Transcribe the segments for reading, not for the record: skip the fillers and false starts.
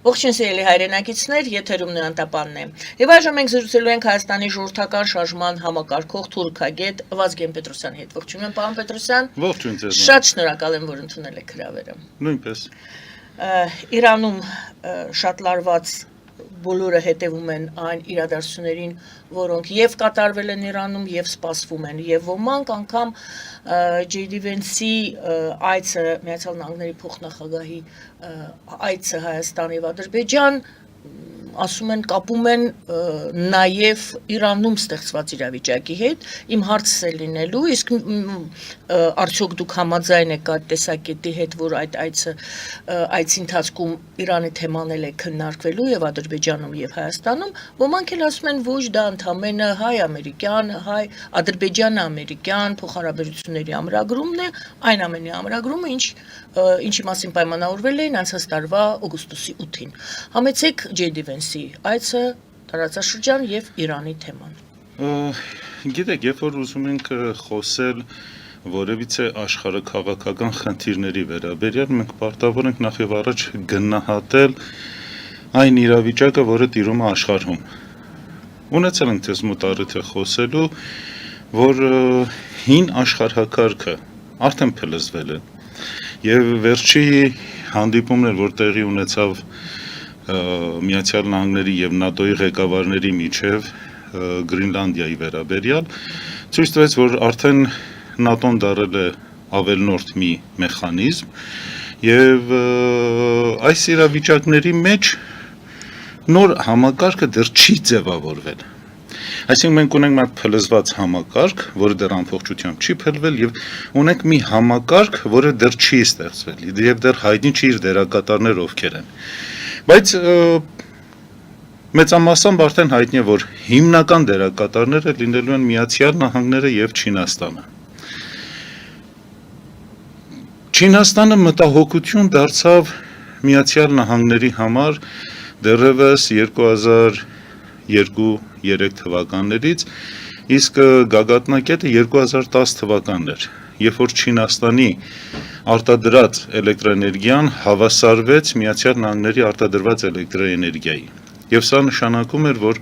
Ողջույն սիրելի հայրենակիցներ, եթերում Նորանտապանն է։ Եվ այժմ մենք զրուցելու ենք Հայաստանի ժողովրդական շարժման համակարգող թուրքագետ Վազգեն Պետրոսյանի հետ։ Ողջույն, պարոն Պետրոսյան։ Ողջույն ձեզ։ Շատ շնորհակալ եմ, որ ընդունել եք հրավերը։ Նույնպես։ Իրանում շատ լարված բոլորը հետևում են այն իրադարձություններին, որոնք եւ կատարվել են Իրանում, եւ սպասվում են, եւ ոմանք անգամ J.D. Vance-ի այցը Միացյալ Նահանգների փոխնախագահի այցը Հայաստան եւ Ադրբեջան ասում են կապում են նաև Իրանում ստեղծված իրավիճակի հետ, իմ հարցը լինելու, իսկ արդյոք դուք համաձայն եք այդ տեսակետի հետ, որ այդ այցի ընթացքում Իրանի թեման է քննարկվելու եւ Ադրբեջանում եւ Հայաստանում, ոմանք էլ ասում են ոչ դա ընդամենը հայ-ամերիկյան, հայ-ադրբեջան-ամերիկյան փոխհարաբերությունների ամրագրումն է, այն ամենի ամրագրումը, ինչի մասին պայմանավորվել էին անցած տարվա օգոստոսի 8-ին։ Համեցեք J.D. Vance-ի այցը, տարածաշրջան եւ Իրանի թեման։ Գիտեք, երբ որ ուզում ենք խոսել որևիցե աշխարհաքաղաքական խնդիրների վերաբերյալ, մենք պարտավոր ենք նախ եւ առաջ գնահատել այն իրավիճակը, որը տիրում է աշխարհում։ Ունեցել ենք դες մոտ առիթ խոսելու, որ հին աշխարհակարգը արդեն փլզվել է եւ վերջի հանդիպումներ, որ տեղի ունեցավ Միացյալ Նահանգների եւ ՆԱՏՕ-ի ղեկավարների միջև Գրինլանդիայի վերաբերյալ, ցույց տվեց, որ արդեն ՆԱՏՕ-ն դարձել է ավելնորդ մի մեխանիզմ եւ այս իրավիճակների մեջ նոր համակարգը դեռ չի ձևավորվել։ Այսինքն մենք ունենք մի փլզված համակարգ, որը դեռ ամբողջությամբ չի փլվել եւ ունենք մի համակարգ, որը դեռ չի ստեղծվել եւ դեռ հայտնի չի իր դերակատարներ ովքեր են։ Բայց մեծամասամբ արդեն հայտնի է, որ հիմնական դերակատարները լինելու են Միացյալ Նահանգները եւ Չինաստանը։ Չինաստանը մտահոգություն դարձավ Միացյալ Նահանգների համար դեռևս 2002-3 թվականներից, իսկ գագաթնակետը 2010 թվականն էր, երբ որ Չինաստանի արտադրած էլեկտրոէներգիան հավասարվեց Միացյալ Նահանգների արտադրված էլեկտրոէներգիայի։ Եվ սա նշանակում էր, որ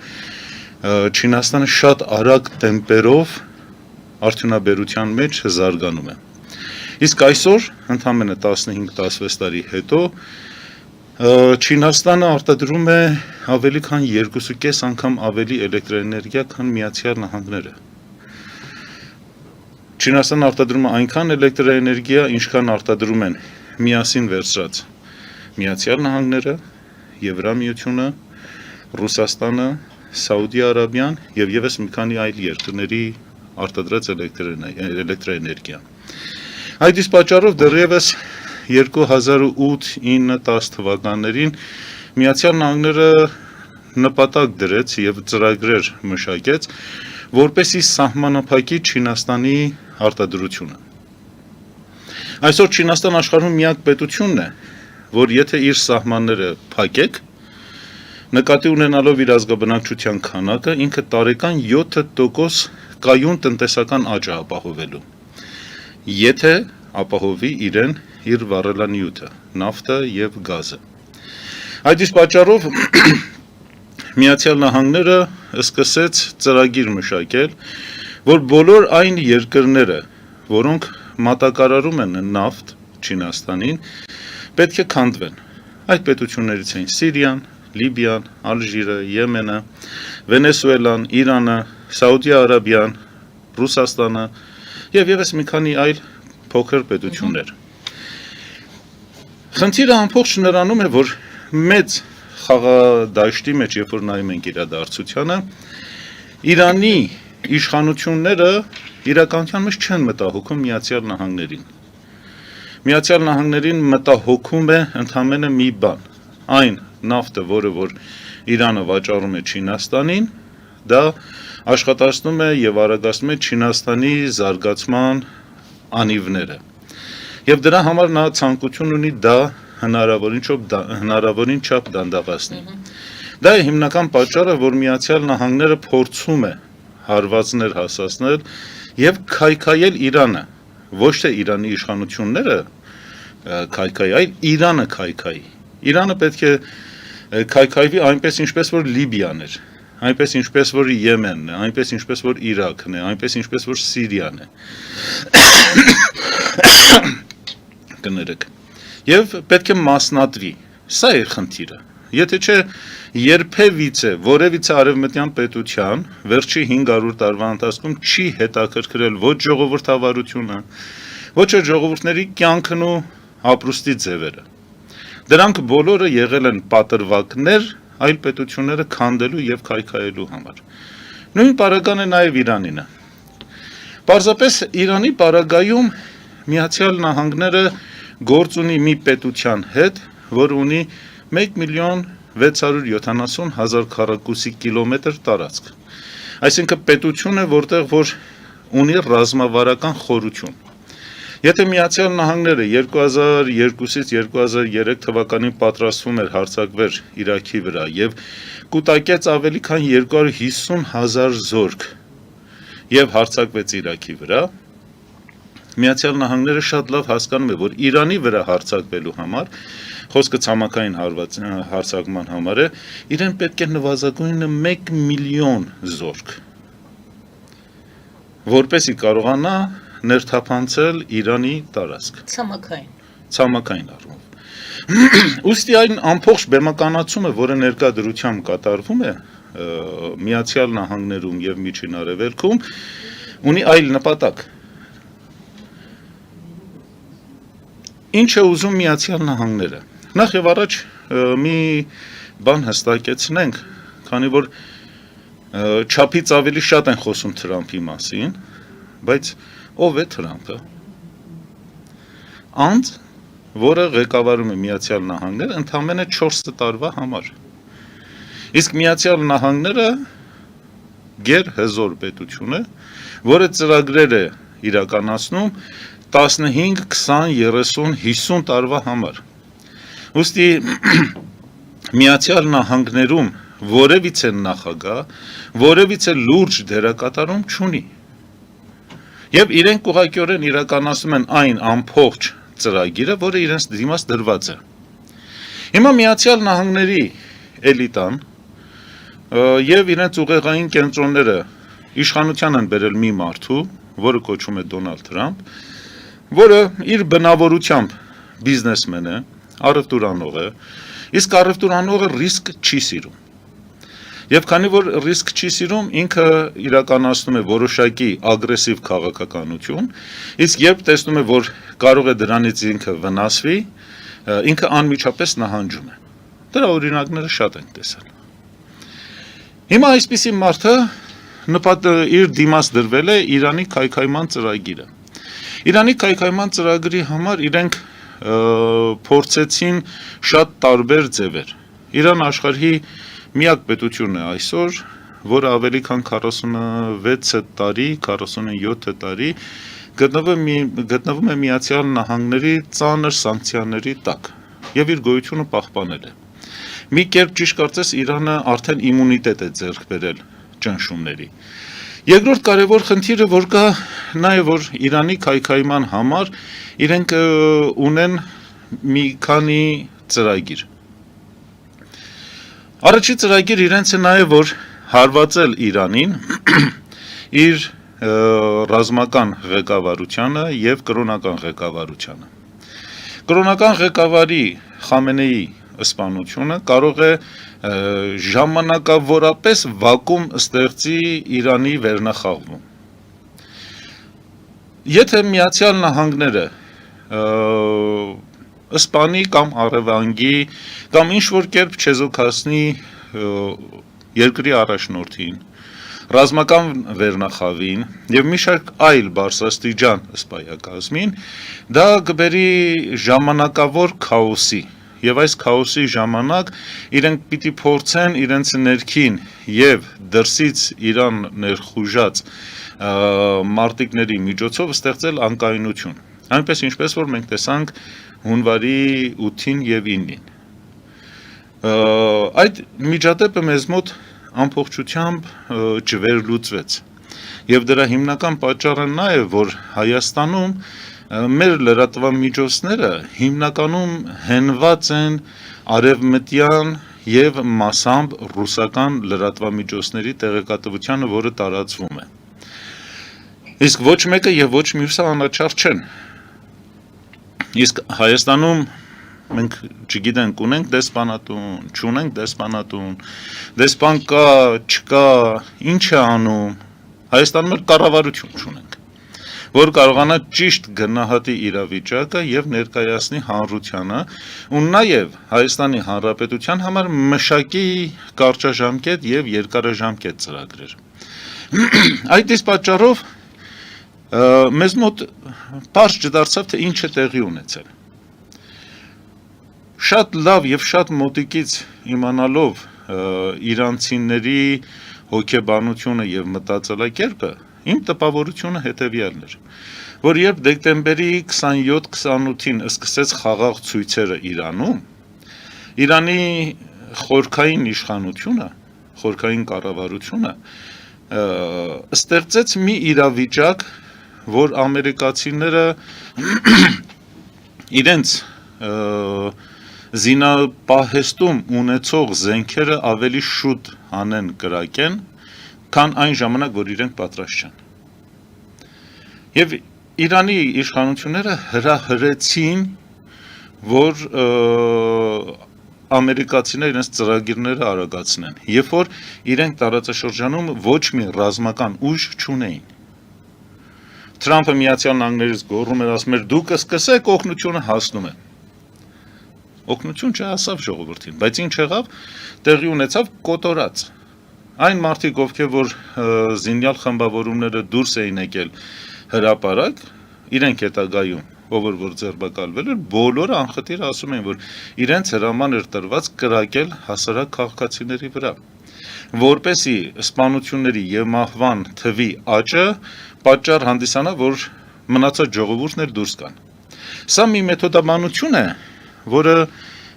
Չինաստանը շատ արագ տեմպերով արդյունաբերության մեջ զարգանում է։ Իսկ այսօր, ընդամենը 15-16 տարի հետո, Չինաստանը արտադրում է ավելի քան 2.5 անգամ ավելի էլեկտրոէներգիա, քան Միացյալ Նահանգները։ Չինաստանը արտադրում է այնքան էլեկտրոէներգիա, ինչքան արտադրում են միասին վերցրած Միացյալ Նահանգները, Եվրամիությունը, Ռուսաստանը, Սաուդի Արաբիան եւ եւս մի քանի այլ երկրների արտադրած էլեկտրոէներգիա։ Այդ իսկ պատճառով դեռևս 2008-9-10 թվականներին Միացյալ Նահանգները նպատակ դրեց եւ ծրագրեր մշակեց, որպեսզի սահմանափակի Չինաստանի արտադրությունը։ Այսօր Չինաստան աշխարհում միակ պետությունն է, որ եթե իր սահմանները փակեք, նկատի ունենալով իր ազգաբնակչության քանակը, ինքը տարեկան 7% կայուն տնտեսական աճ է ապահովելու։ Եթե ապահովի իրեն իր վառելանյութը, նավթը եւ գազը։ Այդ իսկ պատճառով Միացյալ Նահանգները սկսեց ծրագիր մշակել, որ բոլոր այն երկրները, որոնք մատակարարում են նավթ Չինաստանին, պետք է քանդվեն։ Այդ պետություններից են Սիրիան, Լիբիան, Ալժիրը, Եմենը, Վենեսուելան, Իրանը, Սաուդի Արաբիան, Ռուսաստանը եւ եւս մի քանի այլ փոքր պետություններ։ Խնդիրը ամբողջ նրանում է, որ մեծ խաղադաշտի մեջ, երբ որ նայում ենք իրադարձությանը, Իրանի իշխանությունները իրականության մեջ չեն մտահոգում Միացյալ Նահանգներին։ Միացյալ Նահանգներին մտահոգում է ընդամենը մի բան, այն նավթը, որը որ Իրանը վաճառում է Չինաստանին, դա աշխատացնում է եւ արագացնում է Չինաստանի զարգացման անիվները։ Եվ դրա համար նա ցանկություն ունի դա հնարավորին չափ դանդաղացնի։ Դա է հիմնական պատճառը, որ Միացյալ Նահանգները փորձում է հարվածներ հասցնել եւ քայքայել Իրանը, ոչ թե Իրանի իշխանությունները քայքայի, այլ Իրանը քայքայի։ Իրանը պետք է քայքայվի այնպես ինչպես որ Լիբիան էր, այնպես ինչպես որ Եմենն է, այնպես ինչպես որ Իրաքն է, այնպես ինչպես որ Սիրիան է։ Կներեք։ Եվ պետք է մասնատվի։ Սա է խնդիրը։ Եթե չէ երբևիցե որևիցե արևմտյան պետության վերջի 500 տարվա ընթացքում չի հետաքրքրել ոչ ժողովրդավարությունը, ոչ էլ ժողովուրդների կյանքն ու ապրուստի ձևերը։ Դրանք բոլորը եղել են պատրվակներ այլ պետությունները քանդելու եւ քայքայելու համար։ Նույն պարագան է նաեւ Իրանինը։ Պարզապես Իրանի պարագայում Միացյալ Նահանգները գործ ունի մի պետության հետ, որ ունի 1,670,000 քառակուսի կիլոմետր տարածք։ Այսինքն պետություն է, որտեղ որ ունի ռազմավարական խորություն։ Եթե Միացյալ Նահանգները 2002-ից 2003 թվականին պատրաստվում էր հարձակվեր Իրաքի վրա եւ կուտակեց ավելի քան 250,000 զորք եւ հարձակվեց Իրաքի վրա, Միացյալ Նահանգները շատ լավ հասկանում է, որ Իրանի վրա հարձակվելու համար, խոսքը ցամաքային հարձակման համար է, իրեն պետք է նվազագույնը 1 միլիոն զորք, որպեսզի կարողանա ներթափանցել Իրանի տարածք։ Ցամաքային առումով։ Ուստի այն ամբողջ բեմականացումը, որը ներկա դրությամբ կատարվում է Միացյալ Նահանգներում եւ Միջին Արևելքում, ունի այլ նպատակ։ Ինչ է ուզում Միացյալ Նահանգները։ Նախ եւ առաջ մի բան հստակեցնենք, քանի որ չափից ավելի շատ են խոսում Թրամփի մասին, բայց ով է Թրամփը։ Անձ, որը ղեկավարում է Միացյալ Նահանգները ընդամենը 4 տարվա համար։ Իսկ Միացյալ Նահանգները գերհզոր պետություն է, որը ծրագրեր է իրականացնում 15, 20, 30, 50 տարվա համար։ Ուստի Միացյալ Նահանգներում որևիցե նախագահ, որևիցե լուրջ դերակատարում չունի։ Եվ իրենք ուղղակիորեն իրականացնում են այն ամբողջ ծրագիրը, որը իրենց դիմաց դրված է։ Հիմա Միացյալ Նահանգների էլիտան եւ իրենց ուղեղային կենտրոնները իշխանության են բերել մի մարդու, որը կոչվում է Դոնալդ Թրամփ, որը իր բնավորությամբ բիզնեսմեն է, առևտուրանող է, իսկ առևտուրանողը ռիսկ չի սիրում։ Եվ քանի որ ռիսկ չի սիրում, ինքը իրականացնում է որոշակի ագրեսիվ քաղաքականություն, իսկ երբ տեսնում է, որ կարող է դրանից ինքը վնասվի, ինքը անմիջապես նահանջում է։ Դրա օրինակները շատ ենք տեսել։ Հիմա այսպիսի մարդը իր դիմաց դրվել է Իրանի քայքայման ծրագիրը։ Իրանի քայքայման ծրագրի համար իրենք փորձեցին շատ տարբեր ձևեր։ Իրան աշխարհի միակ պետությունն է այսօր, որը ավելի քան 46 տարի, 47 տարի գտնվում է Միացյալ Նահանգների ծանր սանկցիաների տակ եւ իր գոյությունը պահպանել է։ Մի կերպ ճիշտ կարծես Իրանը արդեն իմունիտետ է ձեռք բերել ճնշումների։ Երկրորդ կարևոր խնդիրը, որ կա, նա է, որ Իրանի քայքայման համար իրենք ունեն մի քանի ծրագիր։ Առաջի ծրագիր իրենց է նաև, որ հարվածել Իրանին իր ռազմական ղեկավարությանը եւ կրոնական ղեկավարությանը։ Կրոնական ղեկավարի Խամենեի սպանությունը կարող է ժամանակավորապես վակուում ստեղծի Իրանի վերնախավում։ Եթե Միացյալ Նահանգները սպանի կամ առևանգի կամ ինչ-որ կերպ չեզոքացնի երկրի առաջնորդին, ռազմական վերնախավին եւ մի շարք այլ բարձրաստիճան սպայակազմին, դա կբերի ժամանակավոր քաոսի եւ այս քաոսի ժամանակ իրենք պիտի փորձեն իրենց ներքին եւ դրսից Իրան ներխուժած մարտիկների միջոցով ստեղծել անկայունություն, այնպես ինչպես որ մենք տեսանք հունվարի 8-ին եւ 9-ին։ Այդ միջադեպը մեզ մոտ ամբողջությամբ չվերլուծվեց եւ դրա հիմնական պատճառը նա է, որ Հայաստանում մեր լրատվամիջոցները հիմնականում հենված են արևմտյան եւ մասամբ ռուսական լրատվամիջոցների տեղեկատվությանը, որը տարածվում է։ Իսկ ոչ մեկը եւ ոչ մյուսը անաչառ չեն։ Իսկ Հայաստանում մենք չգիտենք, ունենք դեսպանատուն, չունենք դեսպանատուն, դեսպան կա, չկա, ինչ է անում, Հայաստանում էլ կառավարություն չունենք, որ կարողանա ճիշտ գնահատի իրավիճակը եւ ներկայացնի հանրությանը ու նաեւ Հայաստանի Հանրապետության համար մշակի կարճաժամկետ եւ երկարաժամկետ ծրագրեր։ Այդ իսկ պատճառով մեզ մոտ պարզ չդարձավ, թե ինչ է տեղի ունեցել։ Շատ լավ եւ շատ մոտիկից իմանալով իրանցիների հոգեբանությունը եւ մտածելակերպը, իմ տպավորությունը հետեւյալն էր, որ երբ դեկտեմբերի 27-28-ին սկսեց խաղաղ ցույցերը Իրանում, Իրանի խորքային իշխանությունը, խորքային կառավարությունը ստեղծեց մի իրավիճակ, որ ամերիկացիները իրենց զինապահեստում ունեցող զենքերը ավելի շուտ անեն կրակեն, քան այն ժամանակ, որ իրենք պատրաստ չեն։ Եվ Իրանի իշխանությունները հրահրեցին, որ ամերիկացիները իրենց ծրագիրները արագացնեն, երբ որ իրենք տարածաշրջանում ոչ մի ռազմական ուժ չունեին։ Թրամփը Միացյալ Նահանգներից գոռում էր, ասում էր՝ դուք սկսեք, օգնությունը հասնում է։ Օգնություն չհասավ ժողովրդին, բայց ինչ եղավ, տեղի ունեցավ կոտորած։ Այն մարդիկ, ովքեր որ զինյալ խմբավորումները դուրս էին եկել հրապարակ, իրենք հետագայում, ով որ ձերբակալվել էր, բոլորը անխտիր ասում էին, որ իրենց հրաման էր տրված կրակել հասարակ քաղաքացիների վրա, որպեսզի սպանությունների եւ մահվան թվի աճը պատճառ հանդիսանա, որ մնացած ժողովուրդն էլ դուրս գան։ Սա մի մեթոդաբանություն է, որը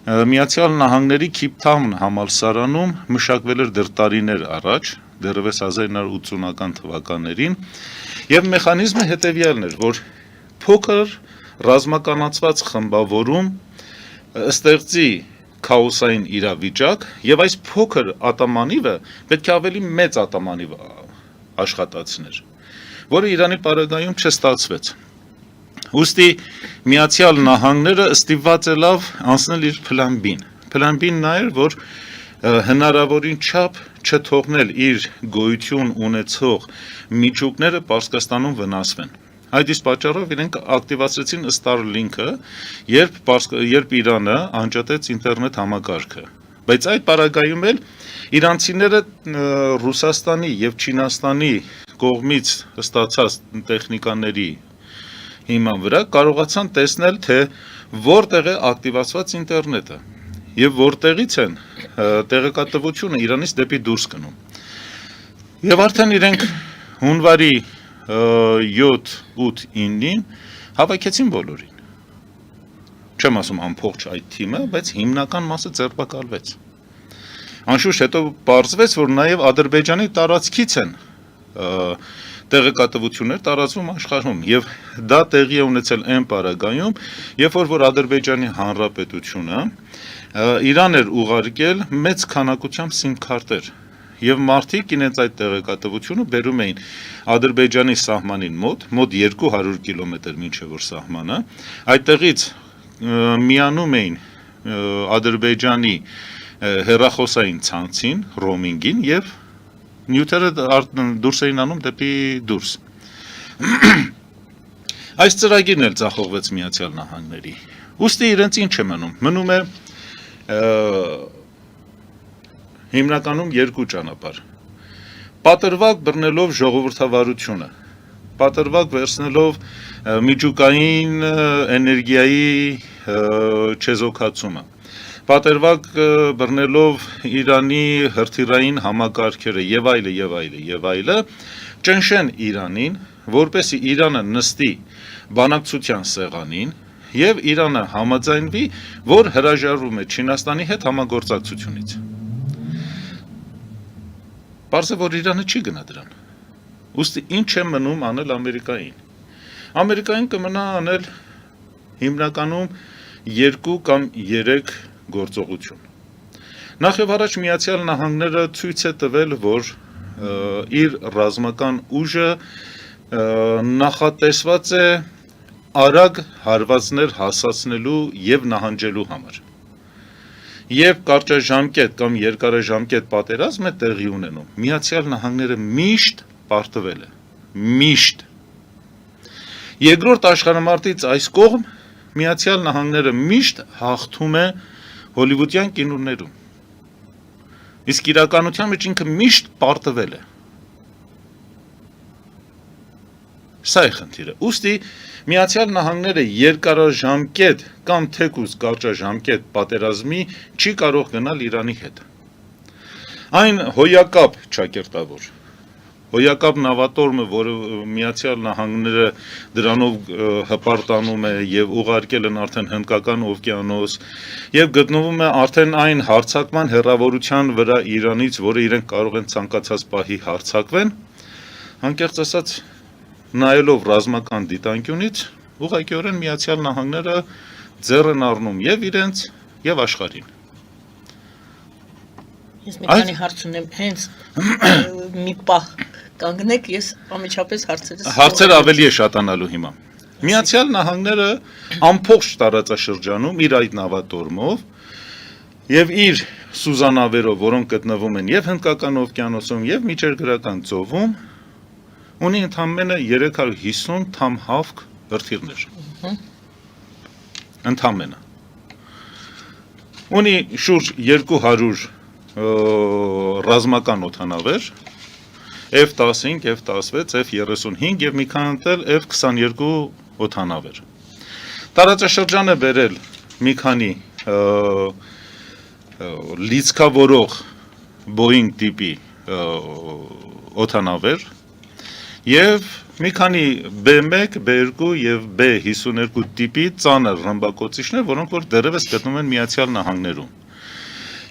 Միացյալ Նահանգների Քիփթաուն համալսարանում մշակվել էր դեռ տարիներ առաջ, դեռևս 1980-ական թվականներին, եւ մեխանիզմը հետեւյալն էր, որ փոքր ռազմականացված խմբավորում ստեղծի քաոսային իրավիճակ եւ այս փոքր ատամանիվը պետք է ավելի մեծ ատամանիվ աշխատացներ, որը Իրանի պարագայում չստացվեց։ Ուստի Միացյալ Նահանգները ստիպված ելավ անցնել իր փլան B-ն։ Փլան B-ն նա էր, որ հնարավորին չափ չթողնել իր գոյություն ունեցող միջուկները Պարսկաստանում վնասվեն։ Այդ իսկ պատճառով իրենք ակտիվացրեցին Starlink-ը, երբ Իրանը անջատեց ինտերնետ համակարգը։ Բայց այդ պարագայում էլ իրանցիները Ռուսաստանի եւ Չինաստանի կողմից ստացած տեխնիկաների հիման վրա կարողացան տեսնել, թե որտեղ է ակտիվացված ինտերնետը եւ որտեղից են տեղեկատվությունը Իրանից դեպի դուրս գնում։ Եվ արդեն իրենք հունվարի 7-8-9-ին հավաքեցին բոլորին։ Չեմ ասում ամբողջ այդ թիմը, բայց հիմնական մասը ձերբակալվեց։ Անշուշտ հետո պարզվեց, որ նաեւ Ադրբեջանի տարածքից են տեղեկատվություններ տարածվում աշխարհում եւ դա տեղի է ունեցել այն պարագայում, երբ որ Ադրբեջանի Հանրապետությունը Իրան էր ուղարկել մեծ քանակությամբ սիմ-քարտեր եւ մարդիկ իրենց այդ տեղեկատվությունը բերում էին Ադրբեջանի սահմանին մոտ 200 կիլոմետր մինչեւ որ սահմանը, այդտեղից միանում էին Ադրբեջանի հեռախոսային ցանցին, ռոմինգին եւ նյութերը դուրս էին անում դեպի դուրս։ Այս ծրագիրն էլ ձախողվեց Միացյալ Նահանգների։ Ուստի իրենց ինչ է մնում։ Մնում է հիմնականում երկու ճանապարհ։ Պատրվակ բռնելով ժողովրդավարությունը, պատրվակ վերցնելով միջուկային էներգիայի չեզոքացումը, պատրվակ բռնելով Իրանի հրթիռային համակարգերը եւ այլը, ճնշեն Իրանին, որպեսզի Իրանը նստի բանակցության սեղանին եւ Իրանը համաձայնվի, որ հրաժարվում է Չինաստանի հետ համագործակցությունից։ Պարզ է, որ Իրանը չի գնա դրան։ Ուստի ինչ է մնում անել Ամերիկային։ Ամերիկային կմնա անել հիմնականում 2 կամ 3 գործողություն։ Նախ եւ առաջ Միացյալ Նահանգները ցույց է տվել, որ իր ռազմական ուժը նախատեսված է արագ հարվածներ հասցնելու եւ նահանջելու համար։ Երբ կարճաժամկետ կամ երկարաժամկետ պատերազմ է տեղի ունենում, Միացյալ Նահանգները միշտ պարտվել է, միշտ։ Երկրորդ աշխարհամարտից այս կողմ Միացյալ Նահանգները միշտ հաղթում է հոլիվուդյան կինոներում։ Իսկ իրականության մեջ ինքը միշտ պարտվել է։ Սա է խնդիրը։ Ուստի Միացյալ Նահանգները երկարաժամկետ կամ թեկուզ կարճաժամկետ պատերազմի չի կարող գնալ Իրանի հետ։ Այն հոյակապ ճակերտավոր, հոյակապ նավատորմը, որը Միացյալ Նահանգները դրանով հպարտանում է եւ ուղարկել են արդեն Հնդկական օվկիանոս եւ գտնվում է արդեն այն հարձակման հեռավորության վրա Իրանից, որը իրենք կարող են ցանկացած պահի հարձակվեն, անկեղծ ասած նայելով ռազմական դիտանկյունից, ուղղակիորեն Միացյալ Նահանգները ձեռ են առնում եւ իրենց եւ աշխարհին։ Ես մի քանի հարց ունեմ, հենց մի պահ կանգնեք, ես ամիջապես հարցերը ավելի է շատանալու հիմա։ Միացյալ Նահանգները ամբողջ տարածաշրջանում իր այդ նավատորմով եւ իր սուզանավերով, որոնք գտնվում են եւ Հնդկական օվկիանոսում եւ Միջերգրական ծովում, ունի ընդամենը 350 թամհավք հրթիռներ։ Ընդամենը։ Ունի շուրջ 200 ռազմական օդանավեր, F-15, F-16, F-35 եւ մի քանի էլ F-22 օդանավեր։ Տարածաշրջան է բերել մի քանի լիցքավորող Boeing տիպի օդանավեր եւ մի քանի B1, B2 եւ B52 տիպի ծանր ռմբակոծիչներ, որոնք որ դեռևս գտնվում են Միացյալ Նահանգներում։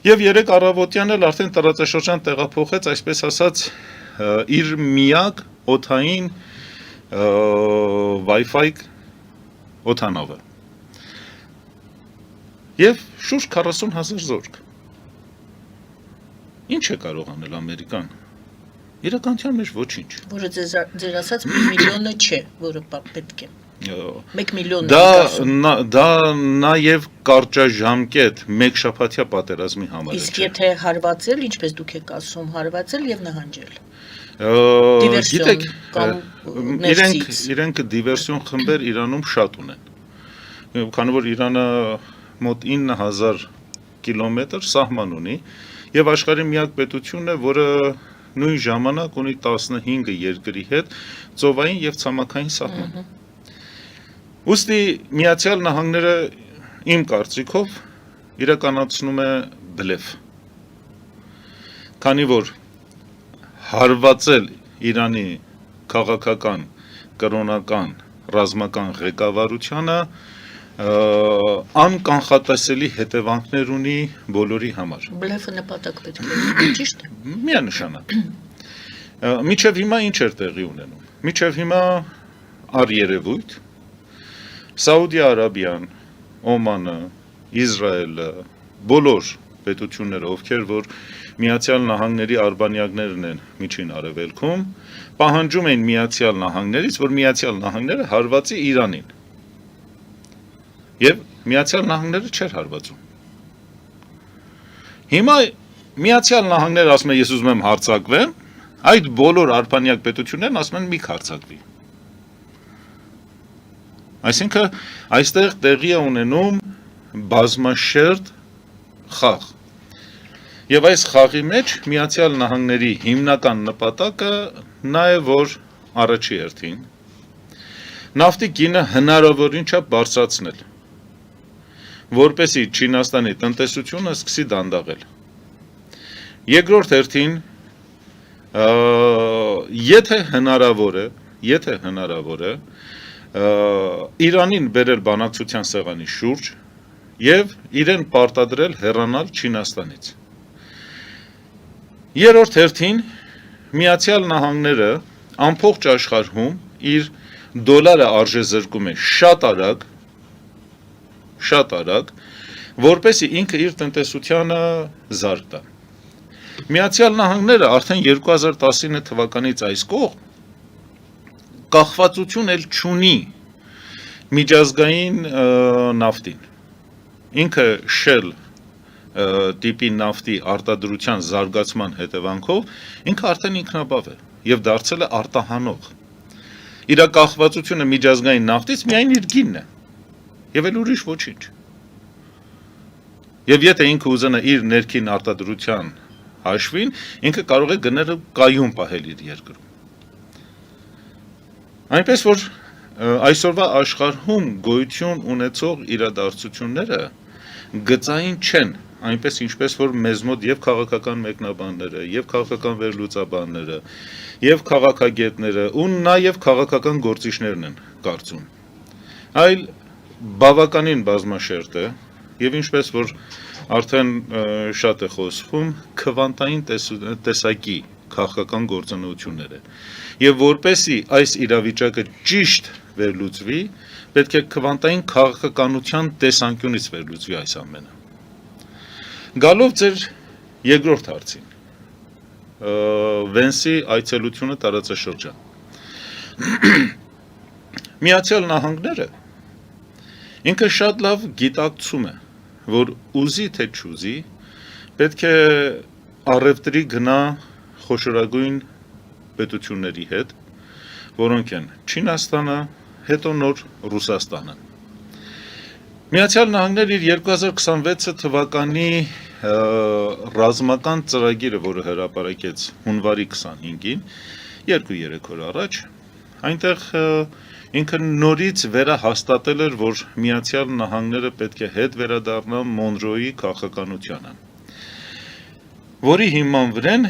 Եվ 3 առավոտյան էլ արդեն տարածաշրջան տեղափոխեց, այսպես ասած, իր միակ օդային Wi-Fi օդանավը։ Եվ շուրջ 40,000 զորք։ Ինչ է կարող անել Ամերիկան։ Իրականության մեջ ոչինչ։ Որը ձեր ասած 1 միլիոնը չէ, որը պետք է։ 1 միլիոն դա նաև կարճաժամկետ մեկ շաբաթյա պատերազմի համար է։ Իսկ եթե հարվածել, ինչպես դուք եք ասում, հարվածել եւ նահանջել։ Գիտեք, իրենք դիվերսիոն խմբեր Իրանում շատ ունեն։ Քանի որ Իրանը մոտ 9000 կիլոմետր սահման ունի եւ աշխարհի միակ պետությունն է, որը նույն ժամանակ ունի 15 երկրի հետ ծովային եւ ցամաքային սահման։ Ուստի Միացյալ Նահանգները իմ կարծիքով իրականացնում է բլեֆ։ Քանի որ հարվածել Իրանի քաղաքական, կրոնական, ռազմական ղեկավարությանը անկանխատեսելի հետևանքներ ունի բոլորի համար։ Բլեֆը նպատակ պետք է, ճիշտ է։ Միանշանակ։ Միջև հիմա ինչ էր տեղի ունենում։ Միջև հիմա առերևույթ Սաուդիա Արաբիան, Օմանը, Իսրայելը, բոլոր պետությունները, ովքեր որ Միացյալ Նահանգների արբանյակներն են միջին արևելքում, պահանջում են Միացյալ Նահանգներից, որ Միացյալ Նահանգները հարվածի Իրանին։ Եվ Միացյալ Նահանգները չէր հարվածում։ Հիմա Միացյալ Նահանգները ասում է ես ուզում եմ հարձակվեմ, այդ բոլոր արբանյակ պետություններն ասում են մի հարձակվի։ Այսինքն այստեղ տեղի է ունենում բազմաշերտ խաղ։ Եվ այս խաղի մեջ Միացյալ Նահանգների հիմնական նպատակը նա է, որ առաջի հերթին նավթի գինը հնարավորին չափ բարձրացնել, որպեսզի Չինաստանի տնտեսությունը սկսի դանդաղել։ Երկրորդ հերթին, եթե հնարավոր է, Իրանին բերել բանակցության սեղանի շուրջ եւ իրեն պարտադրել հեռանալ Չինաստանից։ Երրորդ հերթին Միացյալ Նահանգները ամբողջ աշխարհում իր դոլարը արժեզրկում է շատ արագ, որպեսզի ինքը իր տնտեսությանը զարգ տա։ Միացյալ Նահանգները արդեն 2019 թվականից այս կողմ կախվածություն էլ չունի միջազգային նավթին։ Ինքը Shell տիպի նավթի արտադրության զարգացման հետևանքով ինքը արդեն ինքնաբավ է եւ դարձել է արտահանող։ Իր կախվածությունը միջազգային նավթից միայն իր գինն է եւ էլ ուրիշ ոչինչ։ Եվ եթե ինքը ուզենա իր ներքին արտադրության հաշվին, ինքը կարող է գները կայուն պահել իր երկրում։ Այնպես որ այսօրվա աշխարհում գոյություն ունեցող իրադարձությունները գծային չեն, այնպես ինչպես որ մեզ մոտ եւ քաղաքական մեկնաբանները, եւ քաղաքական վերլուծաբանները, եւ քաղաքագետները ու նաեւ քաղաքական գործիչներն են կարծում։ Այլ բավականին բազմաշերտ է եւ ինչպես որ արդեն շատ է խոսվում քվանտային տեսակի քաղաքական գործունեությունները։ Եվ որպեսի այս իրավիճակը ճիշտ վերլուծվի, պետք է քվանտային քաղաքականության տեսանկյունից վերլուծվի այս ամենը։ Գալով ձեր երկրորդ հարցին, Վենսի այցելությունը տարածաշրջան։ Միացյալ Նահանգները ինքը շատ լավ գիտակցում է, որ ուզի թե չուզի, պետք է առևտրի գնա խոշորագույն պետությունների հետ, որոնք են Չինաստանը, հետո նոր Ռուսաստանը։ Միացյալ Նահանգները իր 2026 թվականի ռազմական ծրագիրը, որը հրապարակեց հունվարի 25-ին, 2-3 օր առաջ, այնտեղ ինքը նորից վերահաստատել էր, որ Միացյալ Նահանգները պետք է հետ վերադառնա Մոնրոյի քաղաքականությանը, որի հիման վրան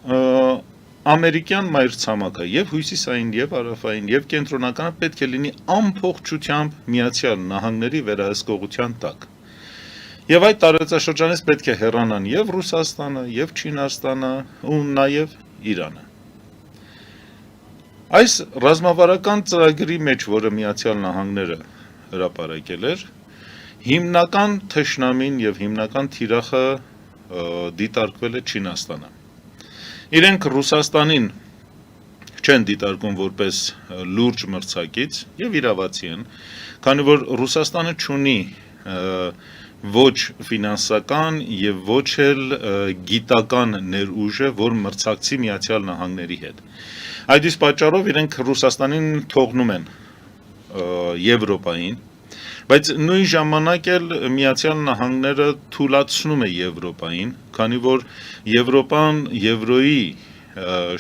ամերիկյան մայրցամաքը եւ հյուսիսային եւ հարավային եւ կենտրոնականը պետք է լինի ամբողջությամբ Միացյալ Նահանգների վերահսկողության տակ։ Եվ այդ տարածաշրջանից պետք է հեռանան եւ Ռուսաստանը, եւ Չինաստանը ու նաեւ Իրանը։ Այս ռազմավարական ծրագրի մեջ, որը Միացյալ Նահանգները հրապարակել էր, հիմնական թշնամին եւ հիմնական թիրախը դիտարկվել է Չինաստանը։ Իրենք Ռուսաստանին չեն դիտարկում որպես լուրջ մրցակից եւ իրավացի են, քանի որ Ռուսաստանը չունի ոչ ֆինանսական եւ ոչ էլ գիտական ներուժը, որ մրցակցի Միացյալ Նահանգների հետ։ Այդ իսկ պատճառով իրենք Ռուսաստանին թողնում են Եվրոպային, բայց նույն ժամանակ էլ Միացյալ Նահանգները թույլատրում է Եվրոպային, քանի որ Եվրոպան Եվրոյի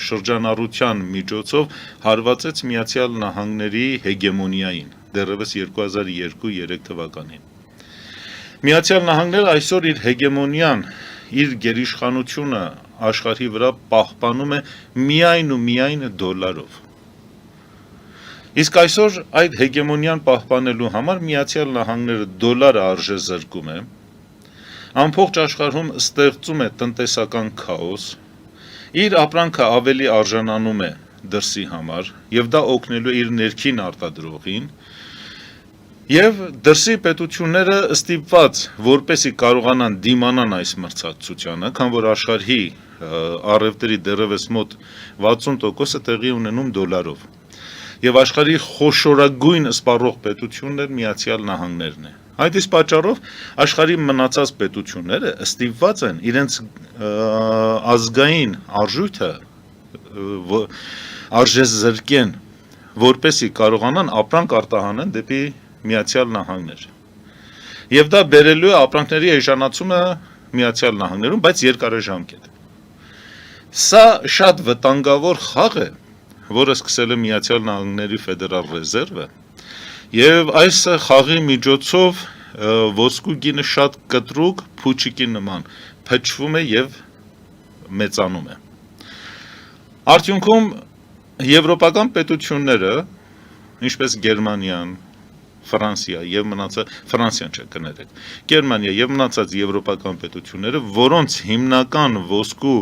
շրջանառության միջոցով հարվածեց Միացյալ Նահանգների հեգեմոնիային, դեռևս 2002-3 թվականին։ Միացյալ Նահանգները այսօր իր հեգեմոնիան, իր գերիշխանությունը աշխարհի վրա պահպանում է միայն ու միայն դոլարով։ Իսկ այսօր այդ հեգեմոնիան պահպանելու համար Միացյալ Նահանգները դոլարը արժե զրկում է, ամբողջ աշխարհում ստեղծում է տնտեսական քաոս, իր ապրանքը ավելի արժանանում է դրսի համար, եւ դա օգնելու է իր ներքին արտադրողին, եւ դրսի պետությունները ստիպված, որպեսի կարողանան դիմանան այս մրցակցությանը, քան որ աշխարհի առևտրի դեռևս մոտ 60%-ը տեղի ունենում դոլարով։ Եվ աշխարհի խոշորագույն սպառող պետությունն էլ Միացյալ Նահանգներն է։ Այդ իսկ պատճառով աշխարհի մնացած պետությունները ստիպված են իրենց ազգային արժույթը արժեզրկեն, որպեսի կարողանան ապրանք արտահանեն դեպի Միացյալ Նահանգներ։ Եվ դա բերելու է ապրանքների էժանացումը Միացյալ Նահանգներում, բայց երկարաժամկետ։ Սա շատ վտանգավոր խաղ է, որը սկսել է Միացյալ Նահանգների Ֆեդերալ ռեզերվը, եւ այս խաղի միջոցով ոսկու գինը շատ կտրուկ փուչիկի նման փչվում է եւ մեծանում է։ Արդյունքում եվրոպական պետությունները, ինչպես Գերմանիան, Ֆրանսիա եւ մնացած Ֆրանսիան չէ, կներեք, Գերմանիա եւ մնացած եվրոպական պետությունները, որոնց հիմնական ոսկու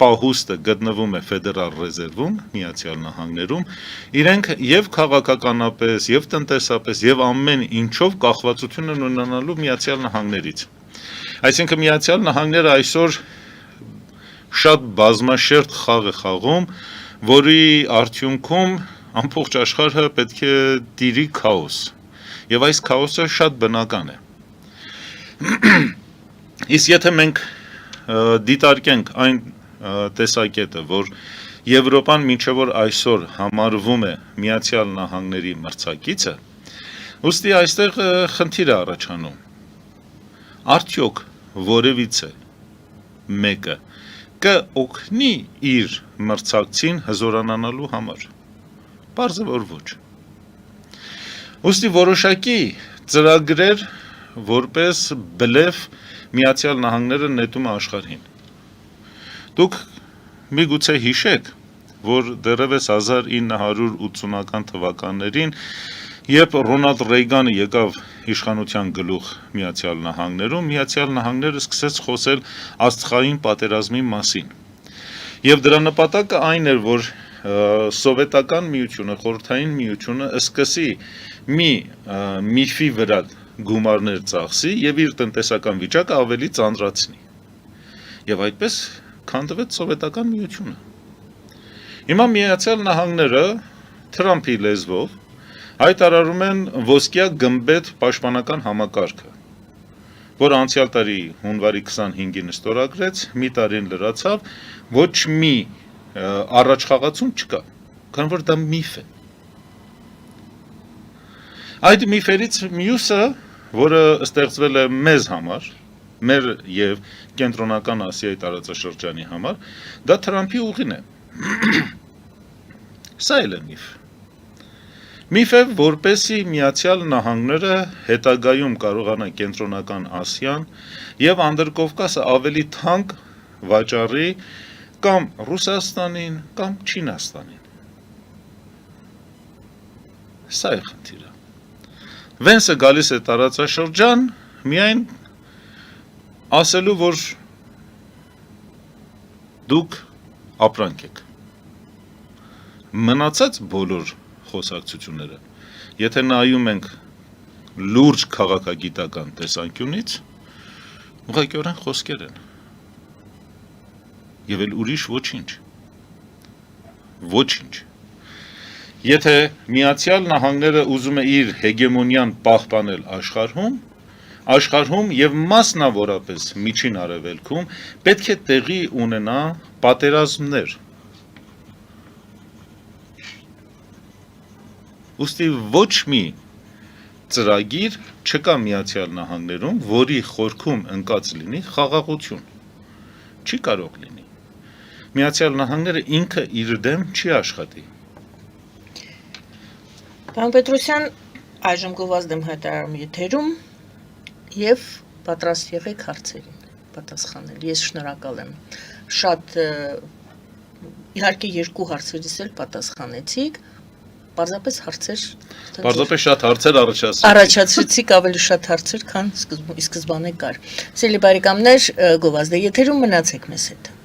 պահուստը գտնվում է Ֆեդերալ ռեզերվում Միացյալ Նահանգներում, իրենք եւ քաղաքականապես, եւ տնտեսապես, եւ ամեն ինչով կախվածություն են ունենալու Միացյալ Նահանգներից։ Այսինքն Միացյալ Նահանգները այսօր շատ բազմաշերտ խաղ է խաղում, որի արդյունքում ամբողջ աշխարհը պետք է տիրի քաոս։ Եվ այս քաոսը շատ բնական է։ Իսկ եթե մենք դիտարկենք այն տեսակետը, որ Եվրոպան մինչև որ այսօր համարվում է Միացյալ Նահանգների մրցակիցը, ուստի այստեղ խնդիր է առաջանում։ Արդյոք որևիցե մեկը կօգնի իր մրցակցին հզորանանալու համար։ Պարզ է, որ ոչ։ Ուստի որոշակի ծրագրեր որպես բլեֆ Միացյալ Նահանգները նետում է աշխարհին։ Դուք միգուցե հիշեք, որ դեռևս 1980-ական թվականներին, երբ Ռոնալդ Ռեյգանը եկավ իշխանության գլուխ Միացյալ Նահանգներում, Միացյալ Նահանգները սկսեց խոսել աստղային պատերազմի մասին։ Եվ դրա նպատակը այն էր, որ սովետական միությունը, խորհրդային միությունը սկսի մի միֆի վրա գումարներ ծախսի եւ իր տնտեսական վիճակը ավելի ծանրացնի։ Եվ այդպես քանդվեց սովետական միությունը։ Հիմա Միացյալ Նահանգները Թրամփի լեզվով հայտարարում են ոսկյա գմբեթ պաշտպանական համակարգը, որ անցյալ տարի հունվարի 25-ին ստորագրեց, մի տարին լրացավ, ոչ մի առաջխաղացում չկա, քանի որ դա միֆ է։ Այդ միֆերից մյուսը, որը ստեղծվել է մեզ համար, մեր եւ կենտրոնական Ասիայի տարածաշրջանի համար, դա Թրամփի ուղին է։ Սա էլ է միֆ։ Միֆ է, որպեսի Միացյալ Նահանգները հետագայում կարողանա կենտրոնական Ասիան եւ Անդրկովկասը ավելի թանկ վաճառի կամ Ռուսաստանին, կամ Չինաստանին։ Սա է խնդիրը։ Վենսը գալիս է տարածաշրջան, միայն ասելու, որ դուք ապրանք եք։ Մնացած բոլոր խոսակցությունները, եթե նայում ենք լուրջ քաղաքագիտական տեսանկյունից, ուղղակիորեն խոսքեր են։ Եվ էլ ուրիշ ոչինչ։ Ոչինչ։ Եթե Միացյալ Նահանգները ուզում է իր հեգեմոնիան պահպանել աշխարհում եւ մասնավորապես Միջին Արևելքում պետք է տեղի ունենա պատերազմներ։ Ուստի ոչ մի ծրագիր չկա Միացյալ Նահանգներում, որի խորքում ընկած լինի խաղաղություն։ Չի կարող լինի։ Միացյալ Նահանգները ինքը իր դեմ չի աշխատի։ Պարոն Պետրոսյան, այժմ գովազդ եմ հայտարարում եթերում եւ պատրաստ եղեք հարցերին պատասխանել։ Ես շնորհակալ եմ։ Շատ իհարկե երկու հարցերից էլ պատասխանեցիք, պարզապես հարցեր Պարզապես շատ հարցեր առաջացրեցիք, ավելի շատ հարցեր, քան սկզբանե կար։ Սիրելի բարեկամներ, գովազդը եթերում, մնացեք մեզ հետ։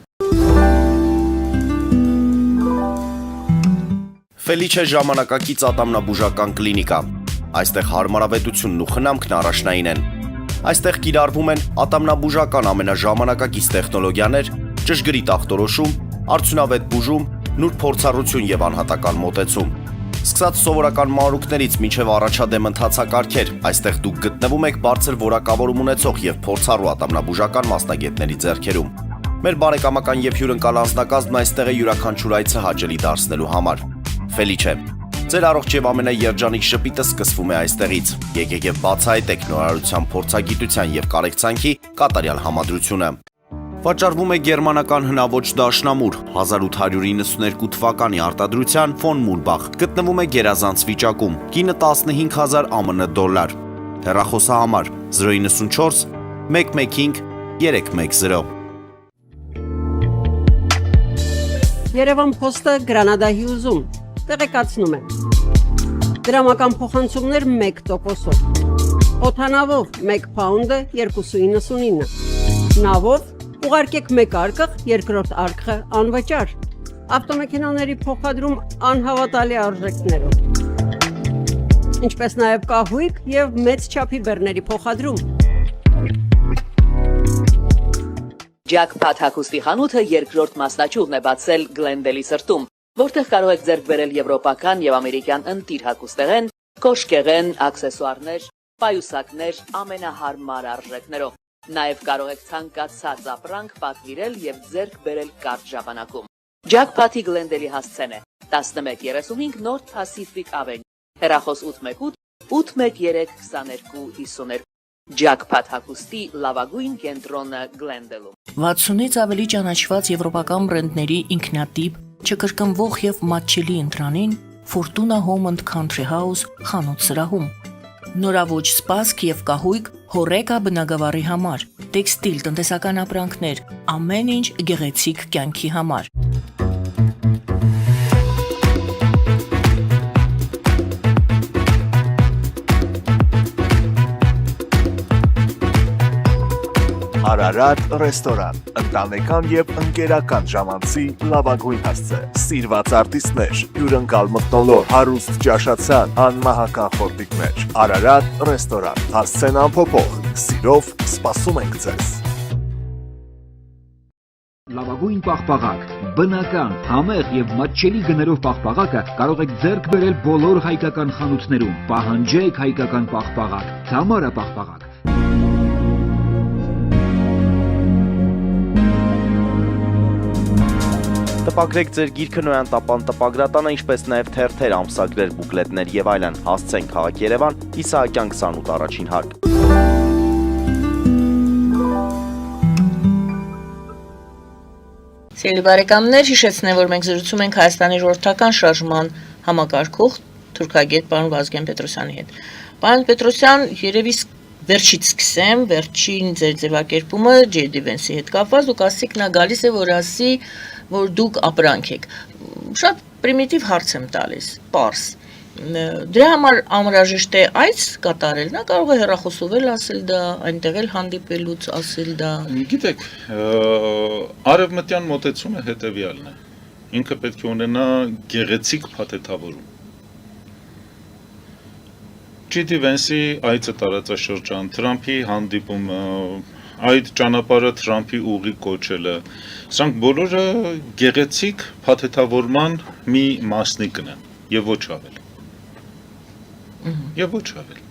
Ֆելիչե ժամանակակից ատամնաբուժական կլինիկա։ Այստեղ հարմարավետությունն ու խնամքն առաջնային են։ Այստեղ կիրառվում են ատամնաբուժական ամենաժամանակակից տեխնոլոգիաներ, ճշգրիտ ախտորոշում, արդյունավետ բուժում, նուրբ փորձառություն եւ անհատական մոտեցում։ Սկսած սովորական մանրուքներից մինչև առաջադեմ ընթացակարգեր, այստեղ դուք գտնվում եք բարձր որակավորում ունեցող եւ փորձառու ատամնաբուժական մասնագետների ձեռքերում։ Մեր բարեկամական եւ հյուրընկալ անձնակազմն այստեղ է յուրաքանչյուր այցը հաճելի դարձնելու համար։ Ֆելիչե, ձեր առողջ եւ ամենաերջանիկ շպիտը սկսվում է այստեղից։ Եկեք եւ բացահայտեք նորարարության փորձագիտության եւ կարեկցանքի կատարյալ համադրությունը։ Վաճառվում է գերմանական հնաոճ դաշնամուր 1892 թվականի արտադրության ֆոն Մուրբախ։ Գտնվում է գերազանց վիճակում։ Կինը 15000 ԱՄՆ դոլար։ Հեռախոսահամար 094 115 310։ Երևան փոստը Գրանադա Հյուզում տեղեկացնում է։ Դրամական փոխանցումներ 1%-ով։ Օդանավով 1 փաունդը 2.99։ Նավով Ուղարկեք մեկ արկղ, երկրորդ արկղը անվճար։ Ավտոմեքենաների փոխադրում անհավատալի արժեքներով։ Ինչպես նաև կահույք եւ մեծ չափի բեռների փոխադրում։ Jackpot հագուստի խանութը երկրորդ մասնաճյուղն է բացել Գլենդելի սրտում, որտեղ կարող եք ձեռք բերել եվրոպական եւ ամերիկյան ընտիր հագուստեղեն, կոշկեղեն, աքսեսուարներ, պայուսակներ ամենահարմար արժեքներով։ Նաև կարող եք ցանկացած ապրանք պատվիրել եւ ձեռք բերել կարճ ժամանակում։ Jackpot-ի Գլենդելի հասցեն է 1135 North Pacific Avenue, հեռախոս 818 813 2252։ Jackpot հագուստի լավագույն կենտրոնը Գլենդելում։ 60-ից ավելի ճանաչված եվրոպական բրենդների ինքնատիպ, չկրկնվող եւ մատչելի ընտրանին Fortuna Home and Country House խանութ սրահում։ Նորավոճ սպասք եւ կահույք հորեկա բնագավառի համար, տեքստիլ, տնտեսական ապրանքներ, ամեն ինչ գեղեցիկ կյանքի համար։ Արարատ ռեստորան, ընտանեկան եւ ընկերական ժամանցի լավագույն հասցե, սիրված արտիստներ, հյուրընկալ մթնոլորտ, հարուստ ճաշացան, անմահական խորտիկներ, Արարատ ռեստորան, հասցեն անփոփոխ, սիրով սպասում ենք ձեզ։ Լավագույն պաղպաղակ, բնական, համեղ եւ մատչելի գներով պաղպաղակը կարող եք ձեռք բերել բոլոր հայկական խանութներում։ Պահանջեք հայկական պաղպաղակ, Թամարա պաղպաղակ։ Տպագրեք ձեր գիրքը նոյան տապան տպագրատանը, ինչպես նաև թերթեր, ամսագրեր, բուկլետներ եւ այլն։ Հասցեն քաղաք Երևան, Իսահակյան 28 առաջին հարկ։ Սիրելի բարեկամներ, հիշեցնեմ, որ մենք զրուցում ենք Հայաստանի ժողովրդական շարժման համակարգող թուրքագետ պարոն Վազգեն Պետրոսյանի հետ։ Պարոն Պետրոսյան, երևի վերջից սկսեմ, վերջին ձեր ձևակերպումը J.D. Vance-ի հետ կապված, դուք ասիք նա գալիս է, որ ասի, որ դուք ապրանք եք։ Շատ պրիմիտիվ հարց եմ տալիս, պարզ։ Դրա համար անհրաժեշտ է այց կատարել, նա կարող է հեռախոսով էլ ասել դա, այնտեղ էլ հանդիպելուց ասել դա։ Գիտեք, արևմտյան մոտեցումը հետևյալն է։ Ինքը պետք է ունենա գեղեցիկ փաթեթավորում։ J.D. Vance-ի այցը տարածաշրջան, Թրամփի հանդիպումը, այդ ճանապարհը Թրամփի ուղի կոչելը, սրանք բոլորը գեղեցիկ փաթեթավորման մի մասնիկն են եւ ոչ ավել։ Եվ ոչ ավել։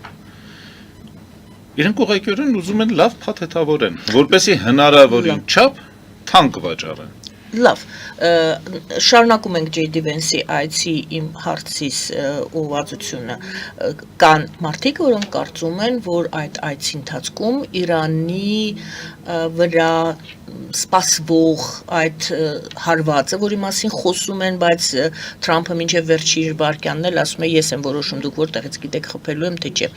Իրենք ուղղակիորեն ուզում են լավ փաթեթավորեն, որպեսզի հնարավորին չափ թանկ վաճառեն։ Լավ, շարունակում ենք J.D. Vance-ի այցի իմ հարցիս ուղղվածությունը։ Կան մարդիկ, որոնք կարծում են, որ այդ այցի ընթացքում Իրանի վրա սպասվող այդ հարվածը, որի մասին խոսում են, բայց Թրամփը մինչև վերջի իր վարքյանն էլ ասում է, ես եմ որոշում, դուք որտեղից գիտեք խփելու եմ, թե չէ։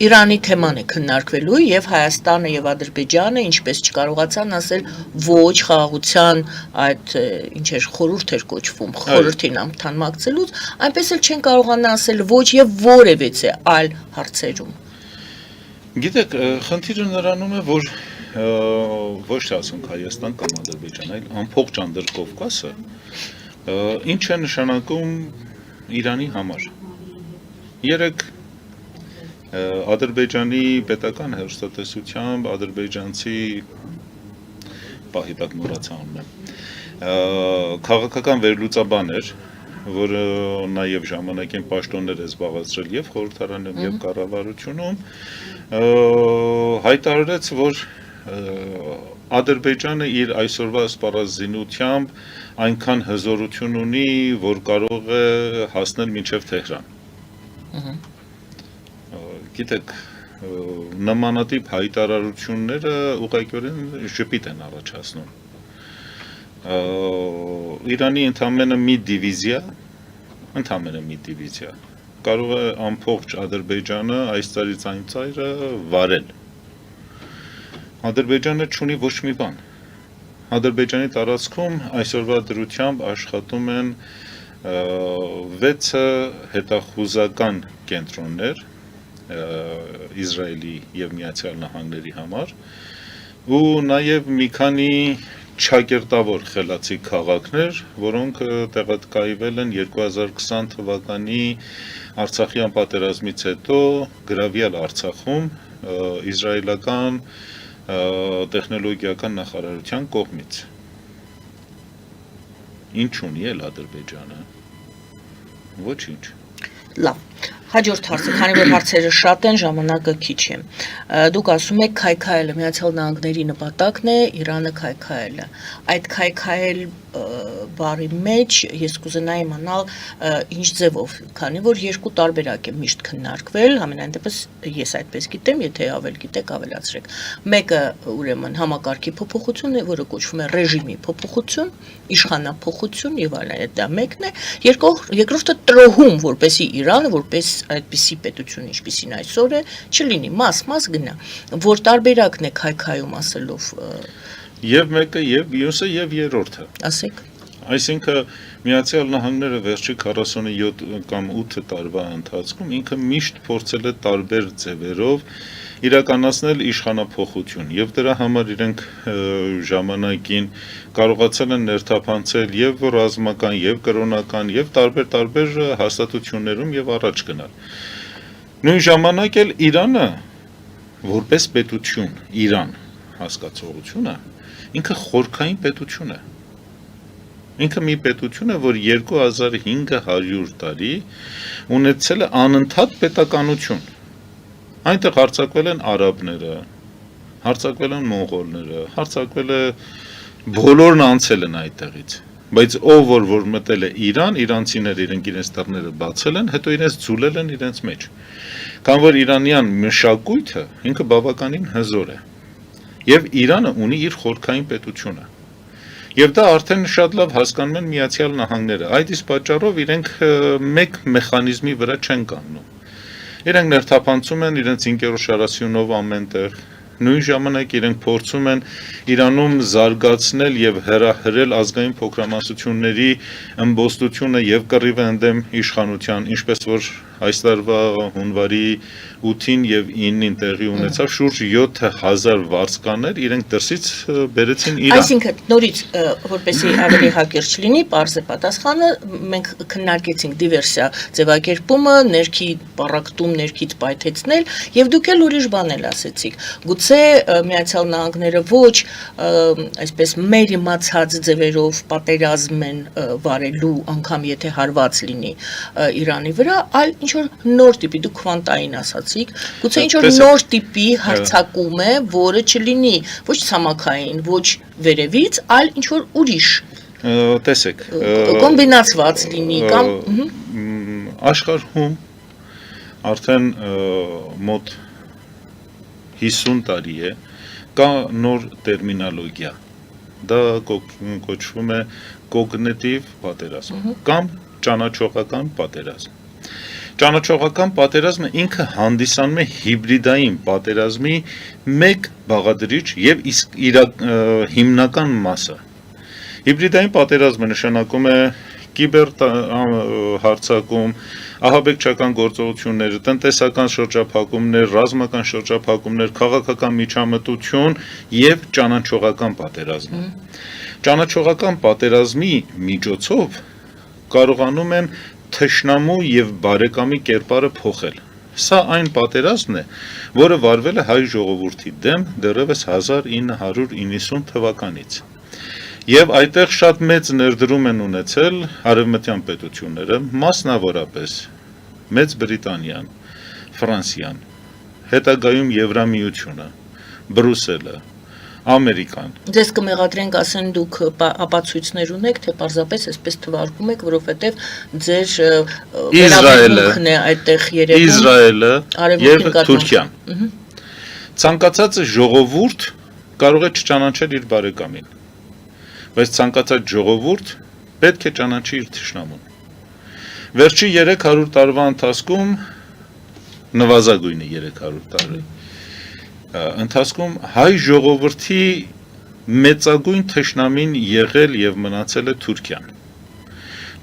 Իրանի թեման է քննարկվելու եւ Հայաստանը եւ Ադրբեջանը ինչպես չկարողացան ասել ոչ խաղաղության այդ ինչ էր խորհուրդ էր կոչվում, խորհրդին անդամակցելուց, այնպես էլ չեն կարողանա ասել ոչ եւ որևէ այլ հարցերում։ Գիտեք, խնդիրը նրանում է, որ ոչ թե ասենք Հայաստան կամ Ադրբեջան, այլ ամբողջ Անդրկովկասը ինչ է նշանակում Իրանի համար։ Երեք Ադրբեջանի պետական հեռուստատեսությամբ ադրբեջանցի պահիտակ մոռացանն է քաղաքական վերլուծաբան էր, որը նաև ժամանակին պաշտոններ է զբաղեցրել եւ խորհրդարանում եւ կառավարությունում, հայտարարեց, որ Ադրբեջանը իր այսօրվա սպառազինությամբ այնքան հզորություն ունի, որ կարող է հասնել մինչև Թեհրան։ Գիտեք, նմանատիպ հայտարարությունները ուղղակիորեն ժպիտ են առաջացնում։ Իրանի ընդամենը մի դիվիզիա կարող է ամբողջ Ադրբեջանը այս ծայրից այն ծայրը վարել։ Ադրբեջանը չունի ոչ մի բան։ Ադրբեջանի տարածքում այսօրվա դրությամբ աշխատում են 6 հետախուզական կենտրոններ Իսրայելի եւ Միացյալ Նահանգների համար ու նաև մի քանի չակերտավոր խելացի քաղաքներ, որոնք տեղակայվել են 2020 թվականի Արցախյան պատերազմից հետո գրավյալ Արցախում իսրայելական տեխնոլոգիական նախարարության կողմից։ Ինչ ունի էլ Ադրբեջանը։ Ոչինչ։ Լավ, հաջորդ հարցը, քանի որ հարցերը շատ են, ժամանակը քիչ է։ Դուք ասում եք քայքայելը Միացյալ Նահանգների նպատակն է, Իրանը քայքայելը։ Այդ քայքայել բառի մեջ ես կուզենայի իմանալ ինչ ձևով, քանի որ երկու տարբերակ է միշտ քննարկվել, համենայն դեպս ես այդպես գիտեմ, եթե ավել գիտեք, ավելացրեք։ Մեկը ուրեմն համակարգի փոփոխություն է, որը կոչվում է ռեժիմի փոփոխություն, իշխանափոխություն եւ այլն, դա մեկն է, երկրորդը տրոհում, որպեսի Իրանը, որպես այդպիսի պետություն, ինչպիսին այսօր է, չլինի, մաս գնա, որ տարբերակն է քայքայում ասելով Եվ մեկը, եւ մյուսը, եւ երրորդը։ Ասեք։ Այսինքն Միացյալ Նահանգները վերջի 47 կամ 8 տարվա ընթացքում ինքը միշտ փորձել է տարբեր ձևերով իրականացնել իշխանափոխություն եւ դրա համար իրենք ժամանակին կարողացել են ներթափանցել եւ ռազմական եւ կրոնական եւ տարբեր հաստատություններում եւ առաջ գնալ։ Նույն ժամանակ էլ Իրանը որպես պետություն, Իրան հասկացողությունը ինքը խորքային պետություն է։ Ինքը մի պետություն է, որ 2500 տարի ունեցել է անընդհատ պետականություն։ Այնտեղ հարձակվել են արաբները, հարձակվել են մոնղոլները, հարձակվել է բոլորն անցել են այդտեղից։ Բայց ով որ մտել է Իրան, իրանցիները իրենց դռները բացել են, հետո իրենց ձուլել են իրենց մեջ։ Քան որ իրանյան մշակույթը ինքը բավականին հզոր է։ Եվ Իրանը ունի իր խորքային պետությունը։ Եվ դա արդեն շատ լավ հասկանում են Միացյալ Նահանգները։ Այդ իսկ պատճառով իրենք մեկ մեխանիզմի վրա չեն կանգնում։ Իրենք ներթափանցում են իրենց ինկերոշարասյունով ամենտեղ։ Նույն ժամանակ իրենք փորձում են Իրանում զարգացնել եւ հրահրել ազգային փոքրամասնությունների ըմբոստությունը եւ կռիվը ընդդեմ իշխանության, ինչպես որ այս տարվա հունվարի 8-ին եւ 9-ին տեղի ունեցավ շուրջ 7000 վարձկաներ իրենք դրսից բերեցին Իրան։ Այսինքն նորից որպեսզի ավելի հակիրճ լինի, պարզ է պատասխանը, մենք քննարկեցինք դիվերսիա ձևակերպումը, ներքի պարակտում, ներքից պայթեցնել եւ դուք էլ ուրիշ բան էլ ասեցիք։ Գուցե Միացյալ Նահանգները ոչ այսպես մեր իմացած ձևերով պատերազմ են վարելու, անգամ եթե հարված լինի Իրանի վրա, այլ ինչ որ նոր տիպի, դուք քվանտային ասացիք, գուցե ինչ որ նոր տիպի հարձակում է, որը չլինի ոչ ցամաքային, ոչ վերևից, այլ ինչ որ ուրիշ։ Տեսեք, կոմբինացված լինի կամ աշխարհում արդեն մոտ 50 տարի է կա նոր տերմինոլոգիա։ Դա կոչվում է կոգնիտիվ պատերազմ կամ ճանաչողական պատերազմ։ Ճանաչողական պատերազմը ինքը հանդիսանում է հիբրիդային պատերազմի մեկ բաղադրիչ եւ հիմնական մասը։ Հիբրիդային պատերազմը նշանակում է կիբեր հարձակում, ահաբեկչական գործողություններ, տնտեսական շրջափակումներ, ռազմական շրջափակումներ, քաղաքական միջամտություն եւ ճանաչողական պատերազմ։ Ճանաչողական պատերազմի միջոցով կարողանում են թշնամու եւ բարեկամի կերպարը փոխել։ Սա այն պատերազմն է, որը վարվել է հայ ժողովրդի դեմ դեռևս 1990 թվականից։ Եվ այդտեղ շատ մեծ ներդրում են ունեցել արևմտյան պետությունները, մասնավորապես Մեծ Բրիտանիան, Ֆրանսիան, հետագայում Եվրամիությունը, Բրուսելը, Ամերիկան։ Ձեզ կմեղադրենք ասեն դուք ապացույցներ ունեք, թե պարզապես այսպես թվարկում եք, որովհետև ձեր վերաբերմունքն է այդտեղ երևում։ Իսրայելը եւ Թուրքիան։ Ցանկացած ժողովուրդ կարող է չճանաչել իր բարեկամին, բայց ցանկացած ժողովուրդ պետք է ճանաչի իր թշնամուն։ Վերջի 300 տարվա ընթացքում նվազագույնը 300 տարի ընթացքում հայ ժողովրդի մեծագույն թշնամին եղել եւ մնացել է Թուրքիան։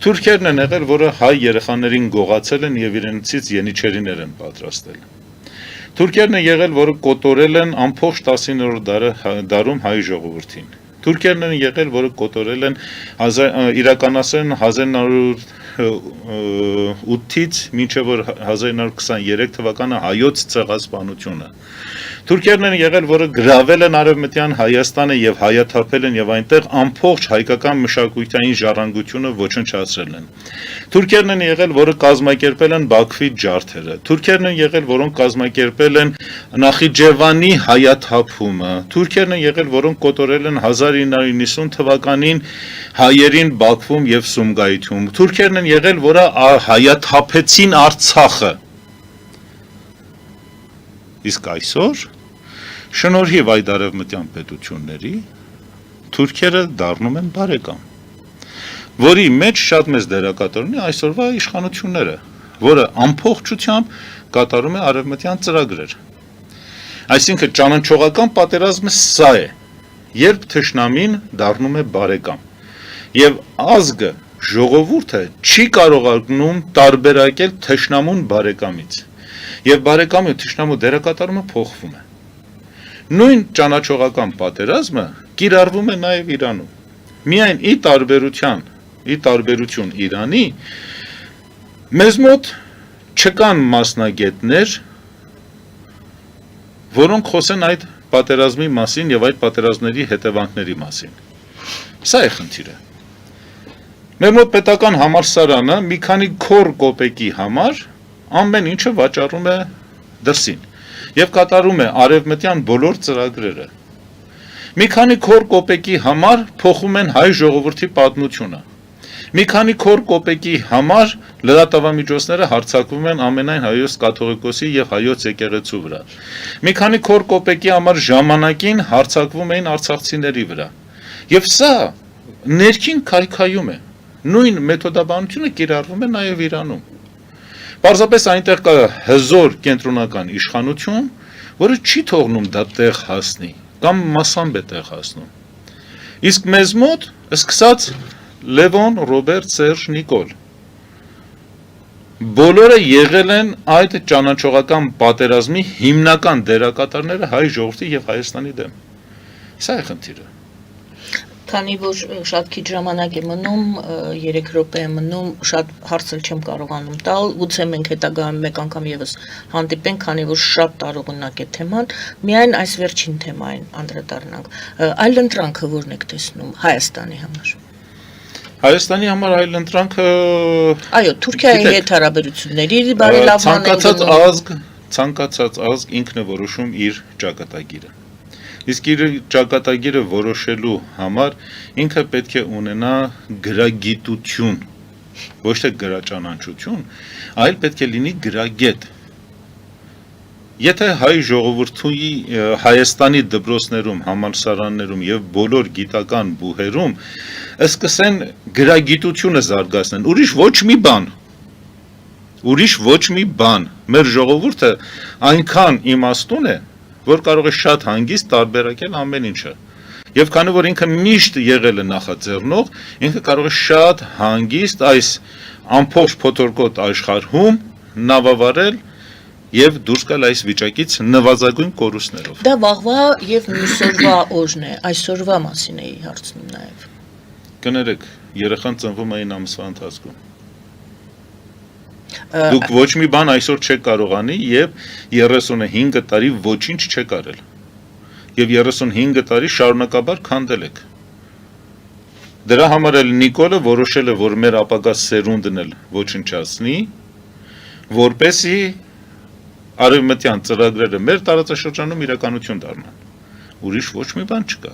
Թուրքերն են եղել, որը հայ երեխաներին գողացել են եւ իրենցից յենիչերիներ են պատրաստել։ Թուրքերն են եղել, որը կոտորել են ամբողջ 19-րդ դարում հայ ժողովրդին։ Թուրքերն են եղել, որը կոտորել են իրականացրել 1908-ից մինչև որ 1923 թվականը հայոց ցեղասպանությունը։ Թուրքերն են եղել, որը գրավել են Արևմտյան Հայաստանը եւ հայաթափել են եւ այնտեղ ամբողջ հայկական մշակութային ժառանգությունը ոչնչացրել են։ Թուրքերն են եղել, որը կազմակերպել են Բաքվի ջարդերը։ Թուրքերն են եղել, որոնք կազմակերպել են Նախիջևանի հայաթափումը։ Թուրքերն են եղել, որոնք կոտորել են 1990 թվականին հայերին Բաքվում եւ Սումգայիթում։ Թուրքերն են եղել, որը հայաթափեցին Արցախը։ Իսկ այսօր շնորհիվ այդ արևմտյան պետությունների թուրքերը դառնում են բարեկամ, որի մեջ շատ մեծ դերակատար ունի այսօրվա իշխանությունները, որը ամբողջությամբ կատարում է արևմտյան ծրագրեր։ Այսինքն ճանաչողական պատերազմը սա է, երբ թշնամին դառնում է բարեկամ, եւ ազգը, ժողովուրդը չի կարողանում տարբերակել թշնամուն բարեկամից։ Եվ բարեկամի ու թշնամու դերակատարումը փոխվում է։ Նույն ճանաչողական պատերազմը կիրառվում է նաև Իրանում։ Միայն ի տարբերություն Իրանի, մեզ մոտ չկան մասնագետներ, որոնք խոսեն այդ պատերազմի մասին եւ այդ պատերազմների հետևանքների մասին։ Սա է խնդիրը։ Մեր մոտ պետական համալսարանը մի քանի քոր կոպեկի համար ամեն ինչը վաճառում է դրսին եւ կատարում է արևմտյան բոլոր ծրագրերը։ Մի քանի քոր կոպեկի համար փոխում են հայ ժողովրդի պատմությունը։ Մի քանի քոր կոպեկի համար լրատվամիջոցները հարձակվում են ամենայն հայոց կաթողիկոսի եւ հայոց եկեղեցու վրա։ Մի քանի քոր կոպեկի համար ժամանակին հարձակվում էին արցախցիների վրա։ Եվ սա ներքին քայքայում է։ Նույն մեթոդաբանությունը կիրառվում է նաեւ Իրանում։ Պարզապես այնտեղ կա հզոր կենտրոնական իշխանություն, որը չի թողնում դա տեղ հասնի, կամ մասամբ է տեղ հասնում։ Իսկ մեզ մոտ սկսած Լևոն, Ռոբերտ, Սերժ, Նիկոլ բոլորը եղել են այդ ճանաչողական պատերազմի հիմնական դերակատարները հայ ժողովրդի եւ Հայաստանի դեմ։ Սա է խնդիրը։ Քանի որ շատ քիչ ժամանակ է մնում, 3 րոպե է մնում, շատ հարցեր չեմ կարողանում տալ, գուցե մենք հետագայում մեկ անգամ եւս հանդիպենք, քանի որ շատ տարողունակ է թեման, միայն այս վերջին թեմային անդրադառնանք։ Այլ ընտրանքը ո՞րն եք տեսնում Հայաստանի համար։ Հայաստանի համար այլ ընտրանքը Այո, Թուրքիայի հետ հարաբերությունների բարելավման ցանկացած ազգ ինքն է որոշում իր ճակատագիրը։ Իսկ իր ճակատագիրը որոշելու համար ինքը պետք է ունենա գրագիտություն, ոչ թե գրաճանաչություն, այլ պետք է լինի գրագետ։ Եթե հայ ժողովրդի Հայաստանի դպրոցներում, համալսարաններում եւ բոլոր գիտական բուհերում սկսեն գրագիտությունը զարգացնել, ուրիշ ոչ մի բան, մեր ժողովուրդը այնքան իմաստուն է, որ կարող է շատ հանգիստ տարբերակել ամեն ինչը։ Եվ քանի որ ինքը միշտ եղել է նախաձեռնող, ինքը կարող է շատ հանգիստ այս ամբողջ փոթորկոտ աշխարհում նավավարել եւ դուրս գալ այս վիճակից նվազագույն կորուստներով։ Դա վաղվա եւ մյուսօրվա օժն է, այսօրվա մասին էի հարցնում նաեւ։ Կներեք, երեխան ծնվում է 9 ամսվա ընթացքում։ Դուք ոչ մի բան այսօր չեք կարողանի եւ 35 տարի ոչինչ չեք արել։ Եվ 35 տարի շարունակաբար քանդել եք։ Դրա համար էլ Նիկոլը որոշել է, որ մեր ապագա սերունդն էլ ոչնչացնի, որպեսզի արևմտյան ծրագրերը մեր տարածաշրջանում իրականություն դառնան։ Ուրիշ ոչ մի բան չկա։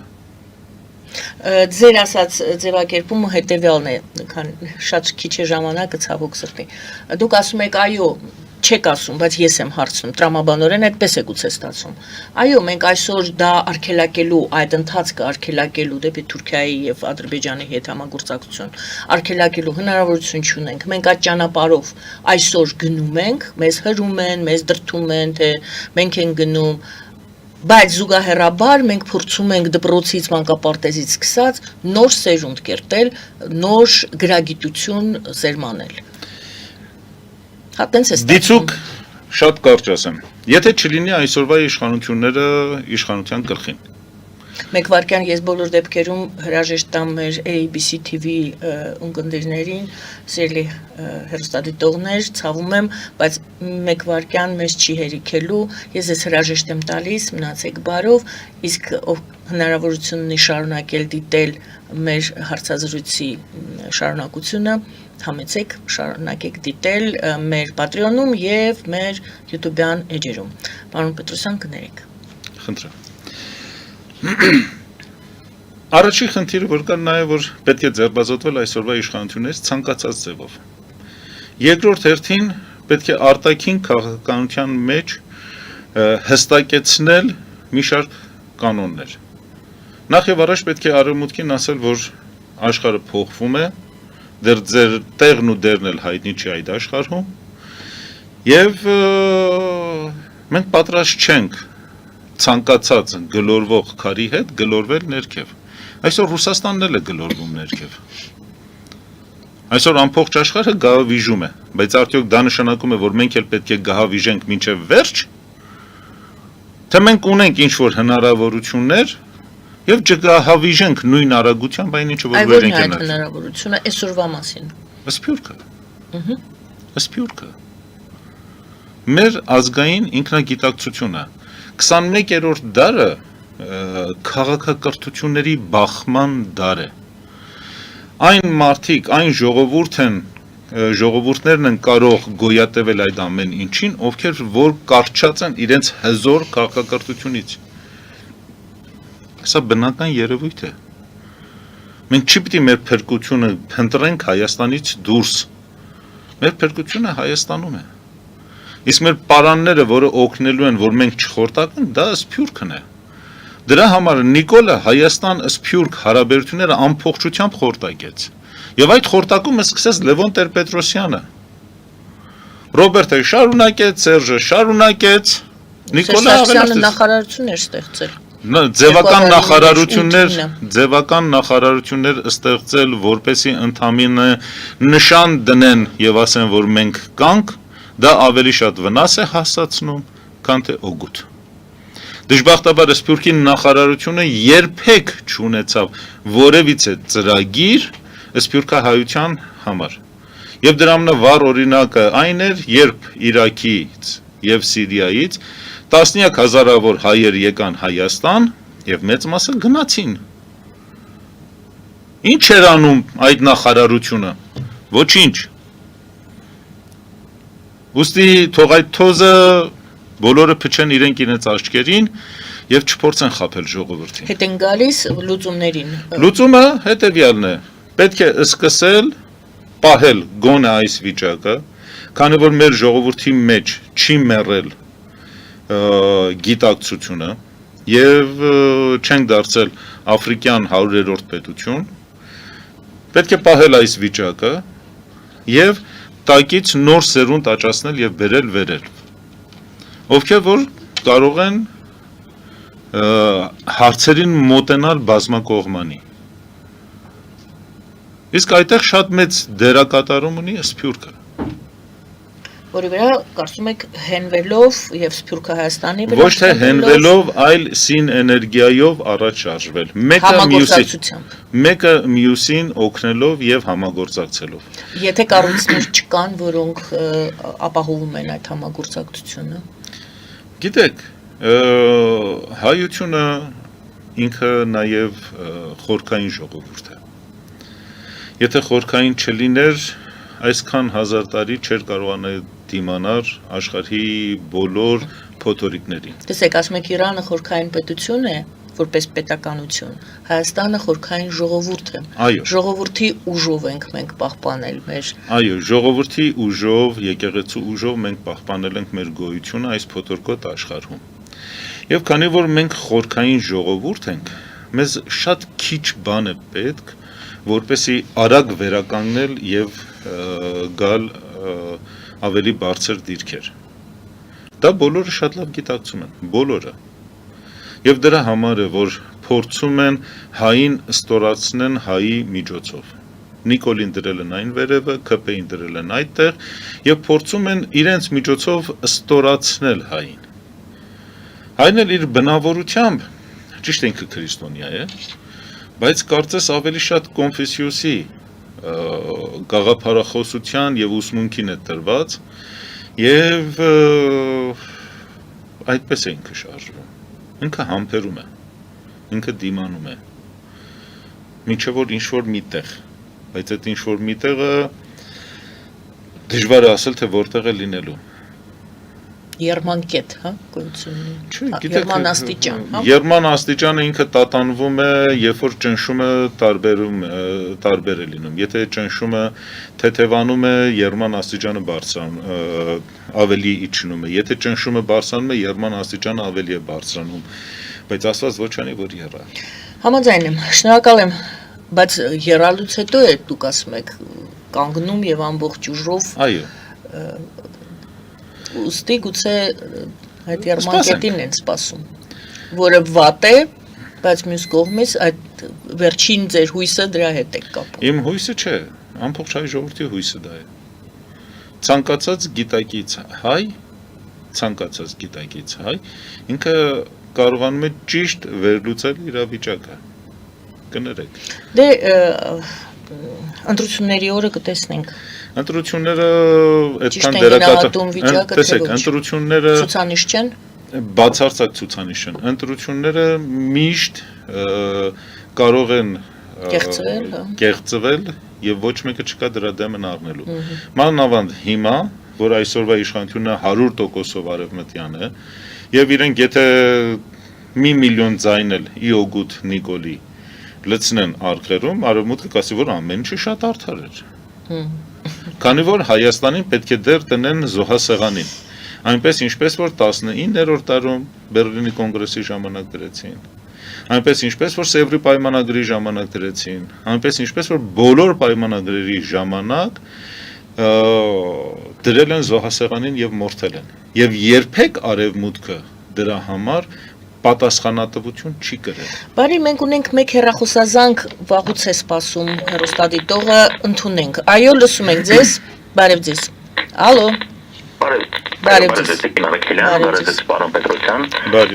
Ձեր ասած ձևակերպումը հետևյալն է, քան շատ քիչ է ժամանակը ցավոք սրտի։ Դուք ասում եք այո, չեք ասում, բայց ես եմ հարցնում, տրամաբանորեն այդպես է գուցե ստացվում։ Այո, մենք այսօր դա արգելակելու, այդ ընթացքը արգելակելու դեպի Թուրքիայի եւ Ադրբեջանի հետ համագործակցություն, արգելակելու հնարավորություն չունենք։ Մենք այդ ճանապարհով այսօր գնում ենք, մեզ հրում են, մեզ դրթում են, թե մենք ենք գնում, բայց զուգահեռաբար մենք փորձում ենք դպրոցից, մանկապարտեզից սկսած նոր սերունդ կերտել, նոր գրագիտություն սերմանել։ Հա տենց է ստացվում։ շատ կարճ ասեմ։ Եթե չլինի այսօրվա իշխանությունները իշխանության գլխին։ Մեկ վարքյան ես բոլոր դեպքերում հրաժեշտ տամ մեր ABC TV ունկնդիրներին, սիրելի հեռուստադիտողներ, ցավում եմ, բայց մեկ վարքյան մեզ չի հերիքելու, ես ես հրաժեշտ եմ տալիս, մնացեք բարով, իսկ հնարավորություն ունի շարունակել դիտել մեր հարցազրույցի շարունակությունը, համեցեք, շարունակեք դիտել մեր Patreon-ում եւ մեր YouTube-յան էջերում։ Պարոն Պետրոսյան, կներեք։ Խնդրեմ։ Առաջի խնդիրը որ կա նաև որ պետք է ձեռբազատվել այսօրվա իշխանություններից ցանկացած ձևով։ Երկրորդ հերթին պետք է արտաքին քաղաքականության մեջ հստակեցնել մի շարք կանոններ։ Նախ եւ առաջ պետք է արևմուտքին ասել, որ աշխարհը փոխվում է, դեռ ձեր տեղն ու դերն էլ հայտնի չի այդ աշխարհում, եւ մենք պատրաստ չենք ցանկացած գլորվող քարի հետ գլորվել ներքև։ Այսօր Ռուսաստանն էլ է գլորվում ներքև։ Այսօր ամբողջ աշխարհը գահավիժում է, բայց արդյոք դա նշանակում է, որ մենք էլ պետք է գահավիժենք մինչև վերջ, թե մենք ունենք ինչ-որ հնարավորություններ եւ չգահավիժենք նույն արագությամբ այն ինչը որ վեր ենք այդ հնարավորությունը այսօրվա մասին։ Սփյուռքը։ Սփյուռքը։ Մեր ազգային ինքնագիտակցությունը 21-րդ դարը քաղաքակրթությունների բախման դար է։ Այն մարդիկ, այն ժողովուրդներն են կարող գոյատևել այդ ամեն ինչին, ովքեր որ կարճած են իրենց հզոր քաղաքակրթությունից։ Սա բնական երևույթ է։ Մենք չի պիտի մեր փրկությունը փնտրենք Հայաստանից դուրս։ Մեր փրկությունը Հայաստանում է։ Իսկ մեր պարանները, որը օգնելու են, որ մենք չխորտակենք, դա Սփյուռքն է։ Դրա համար Նիկոլը Հայաստան-Սփյուռք հարաբերությունները ամբողջությամբ խորտակեց։ Եվ այդ խորտակումը սկսեց Լևոն Տեր-Պետրոսյանը։ Ռոբերտը շարունակեց, Սերժը շարունակեց, Նիկոլը Սերժյանը նախարարություն էր ստեղծել։ Ձևական նախարարություններ ստեղծել, որպեսի ընդամենը նշան դնեն եւ ասեն, որ մենք կանք, դա ավելի շատ վնաս է հասցնում, քան թե օգուտ։ Դժբախտաբար Սփյուռքի նախարարությունը երբեք չունեցավ որևիցե ծրագիր սփյուռքահայության համար։ Եվ դրա ամենավառ օրինակը այն էր, երբ Իրաքից եւ Սիրիայից տասնյակ հազարավոր հայեր եկան Հայաստան եւ մեծ մասը գնացին։ Ինչ էր անում այդ նախարարությունը։ Ոչինչ։ Ուստի թող այդ թոզը բոլորը փչեն իրենց աչքերին եւ չփորձեն խաբել ժողովրդին։ Հետ են գալիս լուծումներին։ Լուծումը հետեւյալն է. պետք է սկսել պահել գոնե այս վիճակը, քանի որ մեր ժողովրդի մեջ չի մեռել գիտակցությունը եւ չենք դարձել աֆրիկյան 100-րդ պետություն, պետք է պահել այս վիճակը եւ տակից նոր սերունդ աճացնել եւ բերել վերել, ովքեր որ կարող են հարցերին մոտենալ բազմակողմանի։ Իսկ այդտեղ շատ մեծ դերակատարում ունի Սփյուռքը։ Որի վրա կարծում եք հենվելով եւ Սփյուռքը Հայաստանի վրա ոչ թե հենվելով, այլ սին էներգիայով առաջ շարժվել։ Մեկը մյուսին օգնելով եւ համագործակցելով։ Եթե կառույցներ չկան, որոնք ապահովում են այդ համագործակցությունը։ Գիտեք, հայությունը ինքը նաեւ խորքային ժողովուրդ է։ Եթե խորքային չլիներ, այսքան հազար տարի չէր կարողանալ դիմանալ աշխարհի բոլոր փոթորիկներին։ Տեսեք, ասում եք Իրանը խորքային պետություն է, որպես պետականություն, Հայաստանը խորքային ժողովուրդ է։ Այո։ Ժողովրդի ուժով ենք մենք պահպանել մեր։ Այո, ժողովրդի ուժով, եկեղեցու ուժով մենք պահպանել ենք մեր գոյությունը այս փոթորկոտ աշխարհում։ Եվ քանի որ մենք խորքային ժողովուրդ ենք, մեզ շատ քիչ բան է պետք, որպեսի արագ վերականգնել եւ գալ ավելի բարձր դիրքեր։ Դա բոլորը շատ լավ գիտակցում են, բոլորը։ Եվ դրա համար է, որ փորձում են հային ստորացնեն հայի միջոցով։ Նիկոլին դրել են այն վերևը, ԿՊ-ին դրել են այդտեղ եւ փորձում են իրենց միջոցով ստորացնել հային։ Հայն էլ իր բնավորությամբ ճիշտ ինքը քրիստոնյա է, բայց կարծես ավելի շատ կոնֆեսիոսի գաղափարախոսության եւ ուսմունքին է տրված եւ այդպես է ինքը շարժվում։ Ինքը համբերում է, ինքը դիմանում է։ Մինչև որ ինչ-որ միտեղ, բայց այդ ինչ-որ միտեղը դժվար է ասել, թե որտեղ է լինելու։ Երման կետ, հա, գույցունի։ Չէ, Երման աստիճան, հա։ Երման աստիճանը ինքը տատանվում է, երբ որ ճնշումը տարբեր է լինում։ Եթե ճնշումը թեթևանում է, երման աստիճանը ավելի իջնում է։ Եթե ճնշումը բարձրանում է, երման աստիճանը ավելի է բարձրանում։ Բայց ասված ոչ անի որ եռա։ Համաձայն եմ, շնորհակալ եմ, բայց եռալուց հետո է դուք ասում եք կանգնում եւ ամբողջ ուժով Այո։ Ուստի գուցե այդ երմանկետին են սպասում, որը վատ է, բայց մյուս կողմից այդ վերջին ձեր հույսը դրա հետ է կապում։ Իմ հույսը չէ, ամբողջ հայ ժողովրդի հույսը դա է։ Ցանկացած գիտակից հայ, ինքը կարողանում է ճիշտ վերլուծել իրավիճակը։ Կներեք։ Դե ընտրությունների օրը կտեսնենք։ Ընտրությունները այդքան դերակատար, տեսեք, ընտրությունները ցուցանիշ չեն։ Բացարձակ ցուցանիշ չեն։ Ընտրությունները միշտ կարող են կեղծվել եւ ոչ մեկը չկա դրա դեմն առնելու։ Մանավանդ հիմա, որ այսօրվա իշխանությունը 100%-ով արևմտյան է, եւ իրենք եթե 1 միլիոն ձայն էլ իօգուտ Նիկոլի լցնեն արկղերում, արևմուտքը կասի, որ ամեն ինչը շատ արդար էր։ Քանի որ Հայաստանին պետք է դեր տնեն զոհասեղանին, այնպես ինչպես որ 19-րդ դարում Բերլինի կոնգրեսի ժամանակ դրեցին, այնպես ինչպես որ Սևրի պայմանագրի ժամանակ դրեցին, այնպես ինչպես որ բոլոր պայմանագրերի ժամանակ դրել են զոհասեղանին եւ մորթել են։ Եվ երբեք արևմուտքը դրա համար պատասխանատվություն չի կրել։ Բարի, մենք ունենք մեկ հեռախոսազանգ, վաղուց է սպասում հեռուստադիտողը, ընդունենք։ Այո, լսում ենք ձեզ, բարև ձեզ։ Ալո։ Բարև ձեզ։ Բարև պարոն Պետրոսյան։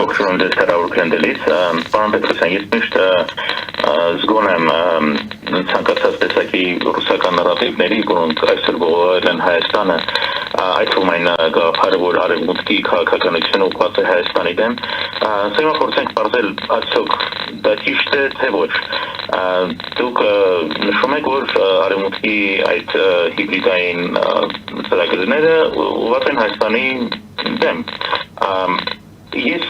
Ողջունում ձեզ հեռավորքնդելից։ Պարոն Պետրոսյան, ես միշտ զգոն եմ ցանկացած տեսակի ռուսական նարատիվների, որոնք այսօր ողողել են Հայաստանը, այդ թվում այն գաղափարը, որ արևմուտքի քաղաքականությունը ուղղված է Հայաստանի դեմ։ Սա փորձենք բարձել արդյոք դա ճիշտ է, թե ոչ։ Դուք նշում եք, որ արևմուտքի այդ հիբրիդային ծրագրերը ուղղված են Հայաստանի դեմ։ Ես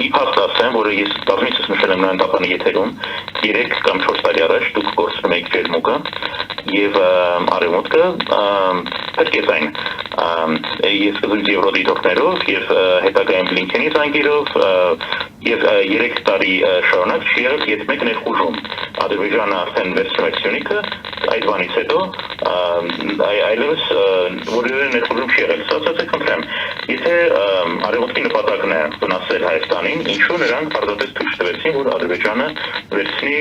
իբաղ ասեմ, որը ես բազմիցս նշել եմ նույն տապանի եթերում, 3 կամ 4 տարի առաջ դուք գործում եք ջերմուկը եւ արևմուտքը փրկեցին ես կզույց եվրոդիտողներով եւ հետագայում Բլինքենի զանգերով եւ 3 տարի շարունակ չի եղել եթե մեկ ներխուժում Ադրբեջանը արդեն վերցնում է Սյունիքը այդ բանից հետո այլևս որևէ ներխուժում չի եղել ասացեք խնդրեմ եթե արևմուտքի նպատակն է վնասել Հայաստանին ինչու նրանք արդյոք թույլ տվեցին որ Ադրբեջանը վերցնի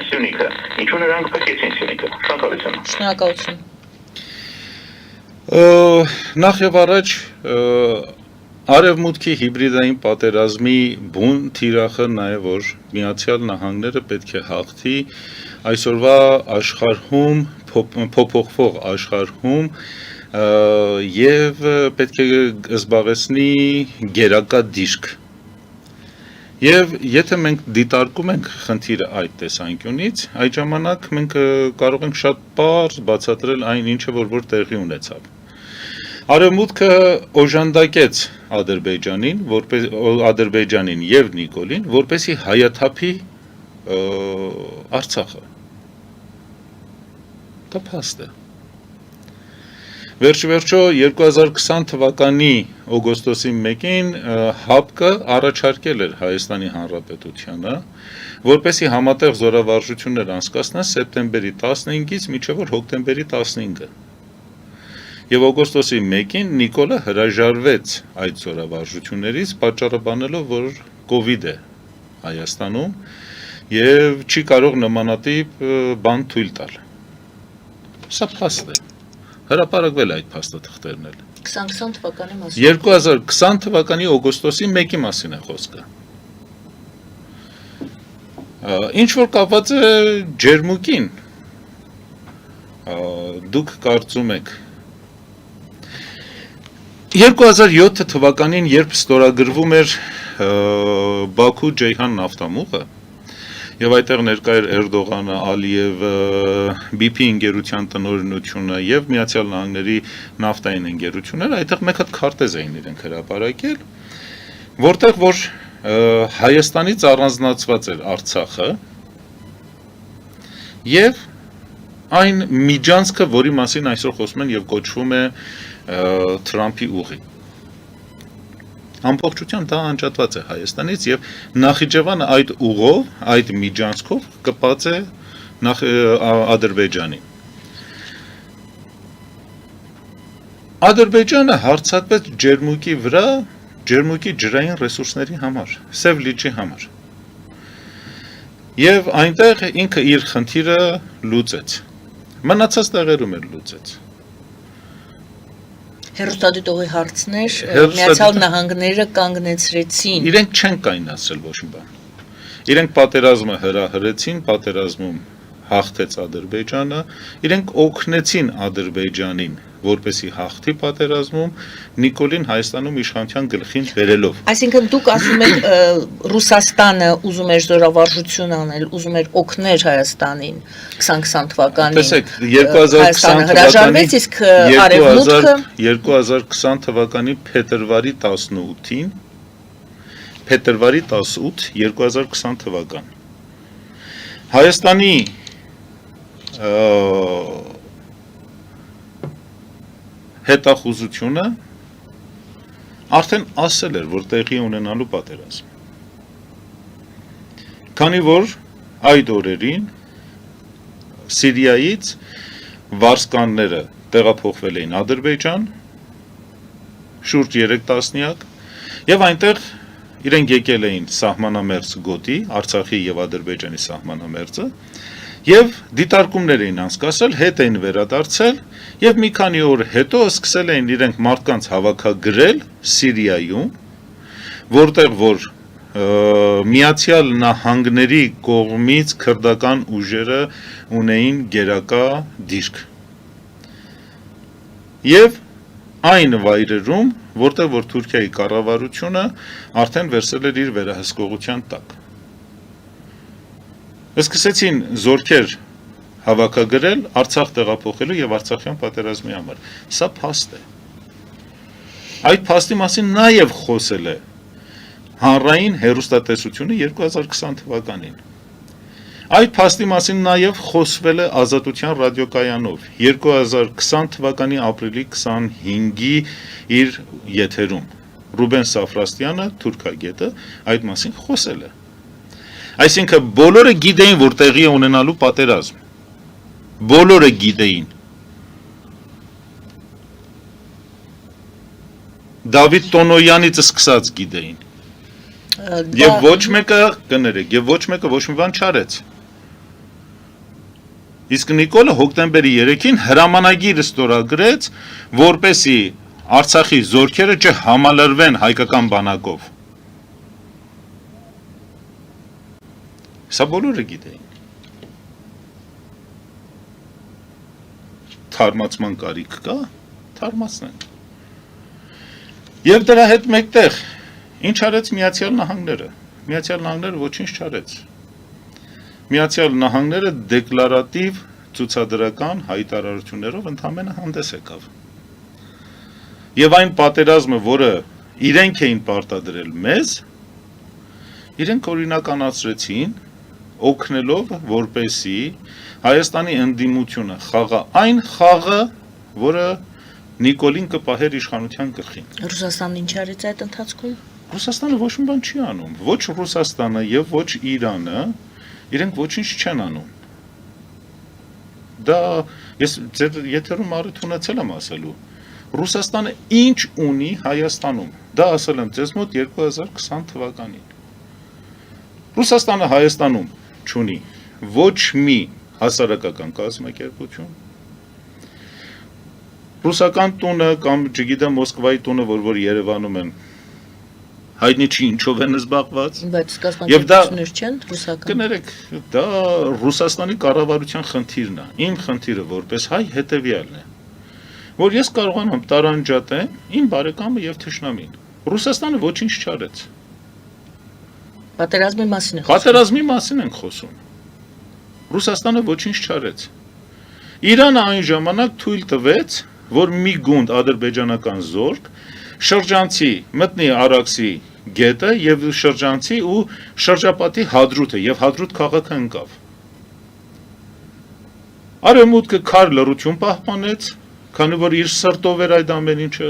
Սյունիքը ինչու նրանք փրկեցին Սյունիքը Շնորհակալություն Նախ եւ առաջ Արևմուտքի հիբրիդային պատերազմի բուն թիրախը նաեւ որ Միացյալ Նահանգները պետք է հաղթի այսօրվա աշխարհում փոփոխվող աշխարհում եւ պետք է զբաղեցնի գերակա դիրք Եվ եթե մենք դիտարկում ենք խնդիրը այդ տեսանկյունից, այդ ժամանակ մենք կարող ենք շատ պարզ բացատրել այն ինչը որ տեղի ունեցավ։ Արևմուտքը օժանդակեց Ադրբեջանին եւ Նիկոլին, որպեսզի հայաթափի Արցախը։ Դա փաստ է։ Վերջիվերջո 2020 թվականի օգոստոսի 1-ին ՀԱՊԿ-ը առաջարկել էր Հայաստանի Հանրապետությանը, որպեսզի համատեղ զորավարժություններ անցկացնեն սեպտեմբերի 15-ից մինչև հոկտեմբերի 15-ը։ Եվ օգոստոսի 1-ին Նիկոլը հրաժարվեց այդ զորավարժություններից, պատճառաբանելով, որ կովիդ է Հայաստանում եւ չի կարող նմանատիպ բան թույլ տալ։ Սա փաստ է։ Հրապարակվել է այդ փաստաթղթերն էլ։ 2020 թվականի մասին։ 2020 թվականի օգոստոսի 1-ի մասին է խոսքը։ Ինչ որ կապված է ջերմուկին, դուք կարծում եք 2007 թվականին, երբ ստորագրվում էր Բաքու-Ջեյհան նավթամուղը, եւ այդտեղ ներկա էր Էրդողանը, Ալիևը, BP ընկերության տնօրինությունը եւ Միացյալ Նահանգների նավթային ընկերությունները, այդտեղ մեկ հատ քարտեզ էին իրենք հրապարակել, որտեղ որ Հայաստանից առանձնացված էր Արցախը եւ այն միջանցքը, որի մասին այսօր խոսում են եւ կոչվում է Թրամփի ուղի։ Ամբողջությամբ դա անջատված է Հայաստանից եւ Նախիջևանը այդ ուղով, այդ միջանցքով կպած է Ադրբեջանին։ Ադրբեջանը հարձակվեց ջերմուկի վրա, ջերմուկի ջրային ռեսուրսների համար, Սև լիճի համար։ Եվ այնտեղ ինքը իր խնդիրը լուծեց։ Մնացած տեղերում էլ լուծեց։ Հերոստատիտողի հարցներ Միացյալ Նահանգները կանգնեցրեցին։ Իրենք չեն կայունացրել ոչ մի բան։ Իրենք պատերազմը հրահրեցին, պատերազմում հաղթեց Ադրբեջանը, իրենք օգնեցին Ադրբեջանին, որպեսի հաղթի պատերազմում, Նիկոլին Հայաստանում իշխանության գլխին բերելով։ Այսինքն դուք ասում եք Ռուսաստանը ուզում էր զորավարժություն անել, ուզում էր օգնել Հայաստանին 2020 թվականին։ Տեսեք, 2020 հրաժարվեց, իսկ Արևմուտքը 2020 թվականի փետրվարի 18-ին, փետրվարի 18, 2020 թվական։ Հայաստանի հետախուզությունը արդեն ասել էր, որ տեղի ունենալու պատերազմ։ Քանի որ այդ օրերին Սիրիայից վարձկանները տեղափոխվել էին Ադրբեջան, շուրջ 3 տասնյակ, եւ այնտեղ իրենք եկել էին սահմանամերձ գոտի, Արցախի եւ Ադրբեջանի սահմանամերձը, եւ դիտարկումներ էին անցկացրել, հետ էին վերադարձել եւ մի քանի օր հետո սկսել էին իրենք մարդկանց հավաքագրել Սիրիայում, որտեղ որ Միացյալ Նահանգների կողմից քրդական ուժերը ունեին գերակա դիրք։ Եվ այն վայրերում, որտեղ որ Թուրքիայի կառավարությունը արդեն վերցել էր իր վերահսկողության տակ։ Սկսեցին զորքեր հավաքագրել Արցախ տեղափոխելու եւ Արցախյան պատերազմի համար։ Սա փաստ է։ Այդ փաստի մասին նաեւ խոսել է հանրային հեռուստատեսությունը 2020 թվականին։ Այդ փաստի մասին նաեւ խոսվել է Ազատության ռադիոկայանով 2020 թվականի ապրիլի 25-ի իր եթերում։ Ռուբեն Սաֆրաստյանը, թուրքագետը, այդ մասին խոսել է։ Այսինքն բոլորը գիտեին, որ տեղի է ունենալու պատերազմ։ Բոլորը գիտեին։ Դավիթ Տոնոյանից սկսած գիտեին։ Եվ ոչ մեկը կներեք, եւ ոչ մեկը ոչ մի բան չարեց։ Իսկ Նիկոլը հոկտեմբերի 3-ին հրամանագիր ստորագրեց, որպեսի Արցախի զորքերը չհամալրվեն հայկական բանակով։ Սա բոլորը գիտեին։ Թարմացման կարիք կա, թարմացնեն։ Եվ դրա հետ մեկտեղ ինչ արեց Միացյալ Նահանգները։ Միացյալ Նահանգները ոչինչ չարեց։ Միացյալ Նահանգները դեկլարատիվ ցուցադրական հայտարարություններով ընդհանրապես հանդես եկավ։ Եվ այն պատերազմը, որը իրենք էին պարտադրել մեզ, իրենք օրինականացրեցին, օգնելով, որպեսի Հայաստանի ընդդիմությունը խաղա այն խաղը, որը Նիկոլին կպահեր իշխանության գլխին։ Ռուսաստանն ինչ արեց այդ ընթացքում։ Ռուսաստանը ոչ մի բան չի անում։ Ոչ Ռուսաստանը եւ ոչ Իրանը իրենք ոչինչ չեն անում։ Դա ես ձեր եթերում առիթ ունեցել եմ ասելու։ Ռուսաստանը ինչ ունի Հայաստանում։ Դա ասել եմ ձեզ մոտ 2020 թվականին։ Ռուսաստանը Հայաստանում չունի ոչ մի հասարակական կազմակերպություն, Ռուսական տունը կամ չգիտեմ Մոսկվայի տունը, որ Երևանում են, հայտնի չի ինչով են զբաղված։ Բայց կազմակերպություններ չեն ռուսական։ Կներեք, դա Ռուսաստանի կառավարության խնդիրն է։ Իմ խնդիրը որպես հայ հետևյալն է, որ ես կարողանամ տարանջատել իմ բարեկամը եւ թշնամին։ Ռուսաստանը ոչինչ չարեց։ Պատերազմի մասին է խոսում։ Պատերազմի մասին ենք խոսում։ Ռուսաստանը ոչինչ չարեց։ Իրանը այն ժամանակ թույլ տվեց, որ մի գունդ ադրբեջանական զորք շրջանցի մտնի Արաքսի գետը եւ շրջանցի ու շրջապատի Հադրութը եւ Հադրութ քաղաքը ընկավ։ Արևմուտքը քար լռություն պահպանեց, քանի որ իր սրտով էր այդ ամեն ինչը,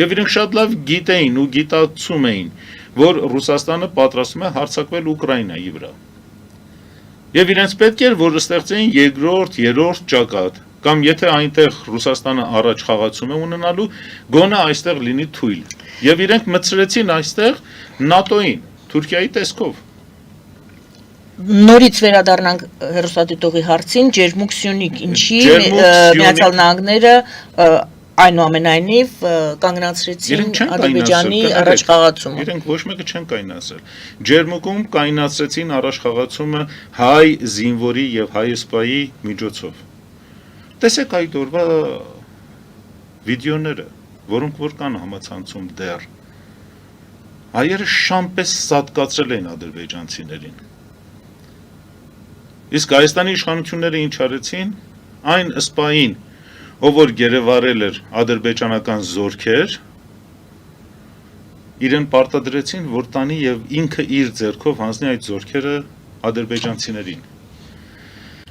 եւ իրենք շատ լավ գիտեին ու գիտակցում էին, որ Ռուսաստանը պատրաստվում է հարձակվել Ուկրաինայի վրա։ Եվ իրենց պետք էր, որ ստեղծեին երկրորդ, երրորդ ճակատ, կամ եթե այնտեղ Ռուսաստանը առաջ խաղացում է ունենալու, գոնե այստեղ լինի թույլ։ Եվ իրենք մտցրեցին այստեղ ՆԱՏՕ-ին, Թուրքիայի տեսքով։ Նորից վերադառնանք հերոսադիտողի հարցին, Ջերմուկ Սյունիք, ինչի Միացյալ Նահանգները այնուամենայնիվ կանգնացրեցին Ադրբեջանի առաջխաղացումը։ Իրենք ոչ մեկը չեն կայնացրել։ Ջերմուկում կայնացրեցին առաջխաղացումը հայ զինվորի եւ հայ սպայի միջոցով։ Տեսեք այդ օրվա վիդեոները, որոնք որ կան համացանցում դեռ։ Հայերը շամպես սատկացրել են ադրբեջանցիներին։ Իսկ Հայաստանի իշխանությունները ինչ արեցին, այն սպային, ով որ գերեվարել էր ադրբեջանական զորքեր, իրեն պարտադրեցին, որ տանի եւ ինքը իր ձեռքով հանձնի այդ զորքերը ադրբեջանցիներին։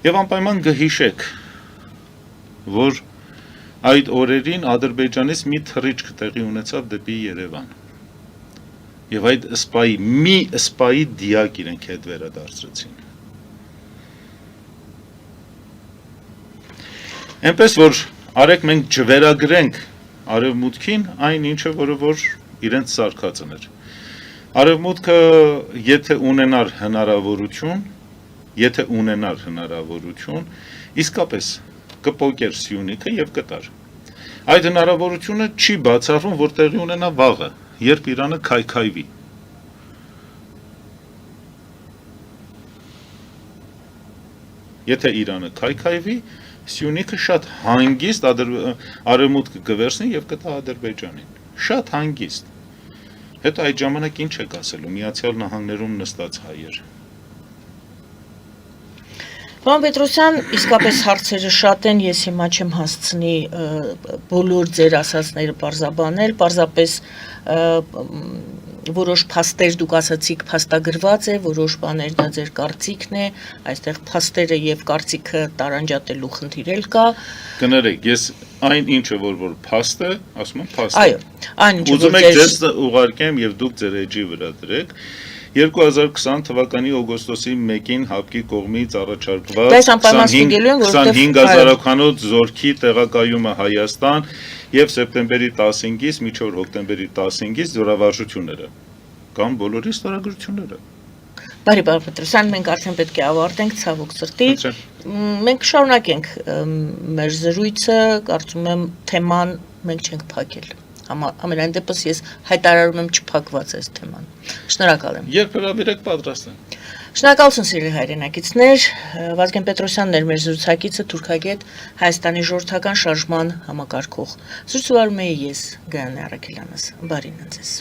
Եվ անպայման կհիշեք, որ այդ օրերին Ադրբեջանից մի թռիչք տեղի ունեցավ դեպի Երևան։ Եվ այդ մի սպայի դիակ իրենք հետ վերադարձրեցին։ Այնպես որ արեք մենք չվերագրենք Արևմուտքին այն ինչը, որը որ իրենց սարքածն էր։ Արևմուտքը եթե ունենար հնարավորություն, իսկապես կպոկեր Սյունիքը եւ կտար։ Այդ հնարավորությունը չի բացառվում, որ տեղի ունենա վաղը, երբ Իրանը քայքայվի։ Եթե Իրանը քայքայվի, Սյունիքը շատ հանգիստ արևմուտքը կվերցնի եւ կտա Ադրբեջանին։ Շատ հանգիստ։ Հետո այդ ժամանակ ինչ եք ասելու Միացյալ Նահանգներում նստած հայեր։ Պարոն Պետրոսյան, իսկապես հարցերը շատ են, ես հիմա չեմ հասցնի բոլոր ձեր ասածները պարզաբանել, պարզապես որոշ փաստեր դուք ասացիք փաստագրված է, որոշ բաներ դա ձեր կարծիքն է, այստեղ փաստերը եւ կարծիքը տարանջատելու խնդիր էլ կա։ Կներեք, ես այն ինչը որ փաստ է, ասում եմ փաստ է։ Այո, այն ինչը ուզում եք ձեզ ուղարկեմ եւ դուք ձեր էջի վրա դրեք։ 2020 թվականի օգոստոսի 1-ին ՀԱՊԿ-ի կողմից առաջարկված 25000-ականոց զորքի տեղակայումը Հայաստան եւ սեպտեմբերի 15-ից մինչեւ հոկտեմբերի 15-ից զորավարժությունները կամ բոլորի ստորագրությունները։ Բարի պարոն Պետրոսյան, մենք արդեն պետք է ավարտենք ցավոք սրտի։ Մենք շարունակենք մեր զրույցը, կարծում եմ թեման մենք չենք փակել։ Ամենայն դեպս ես հայտարարում եմ չփակված այս թեման։ Շնորհակալ եմ։ Երբ հրավիրեք պատրաստ եմ։ Շնորհակալություն սիրելի հայրենակիցներ, Վազգեն Պետրոսյանն էր մեր զրուցակիցը, թուրքագետ, Հայաստանի ժողովրդական շարժման համակարգող։ Զրուցում եմ ես, Գայանե Առաքելյանս։ Բարին ձեզ։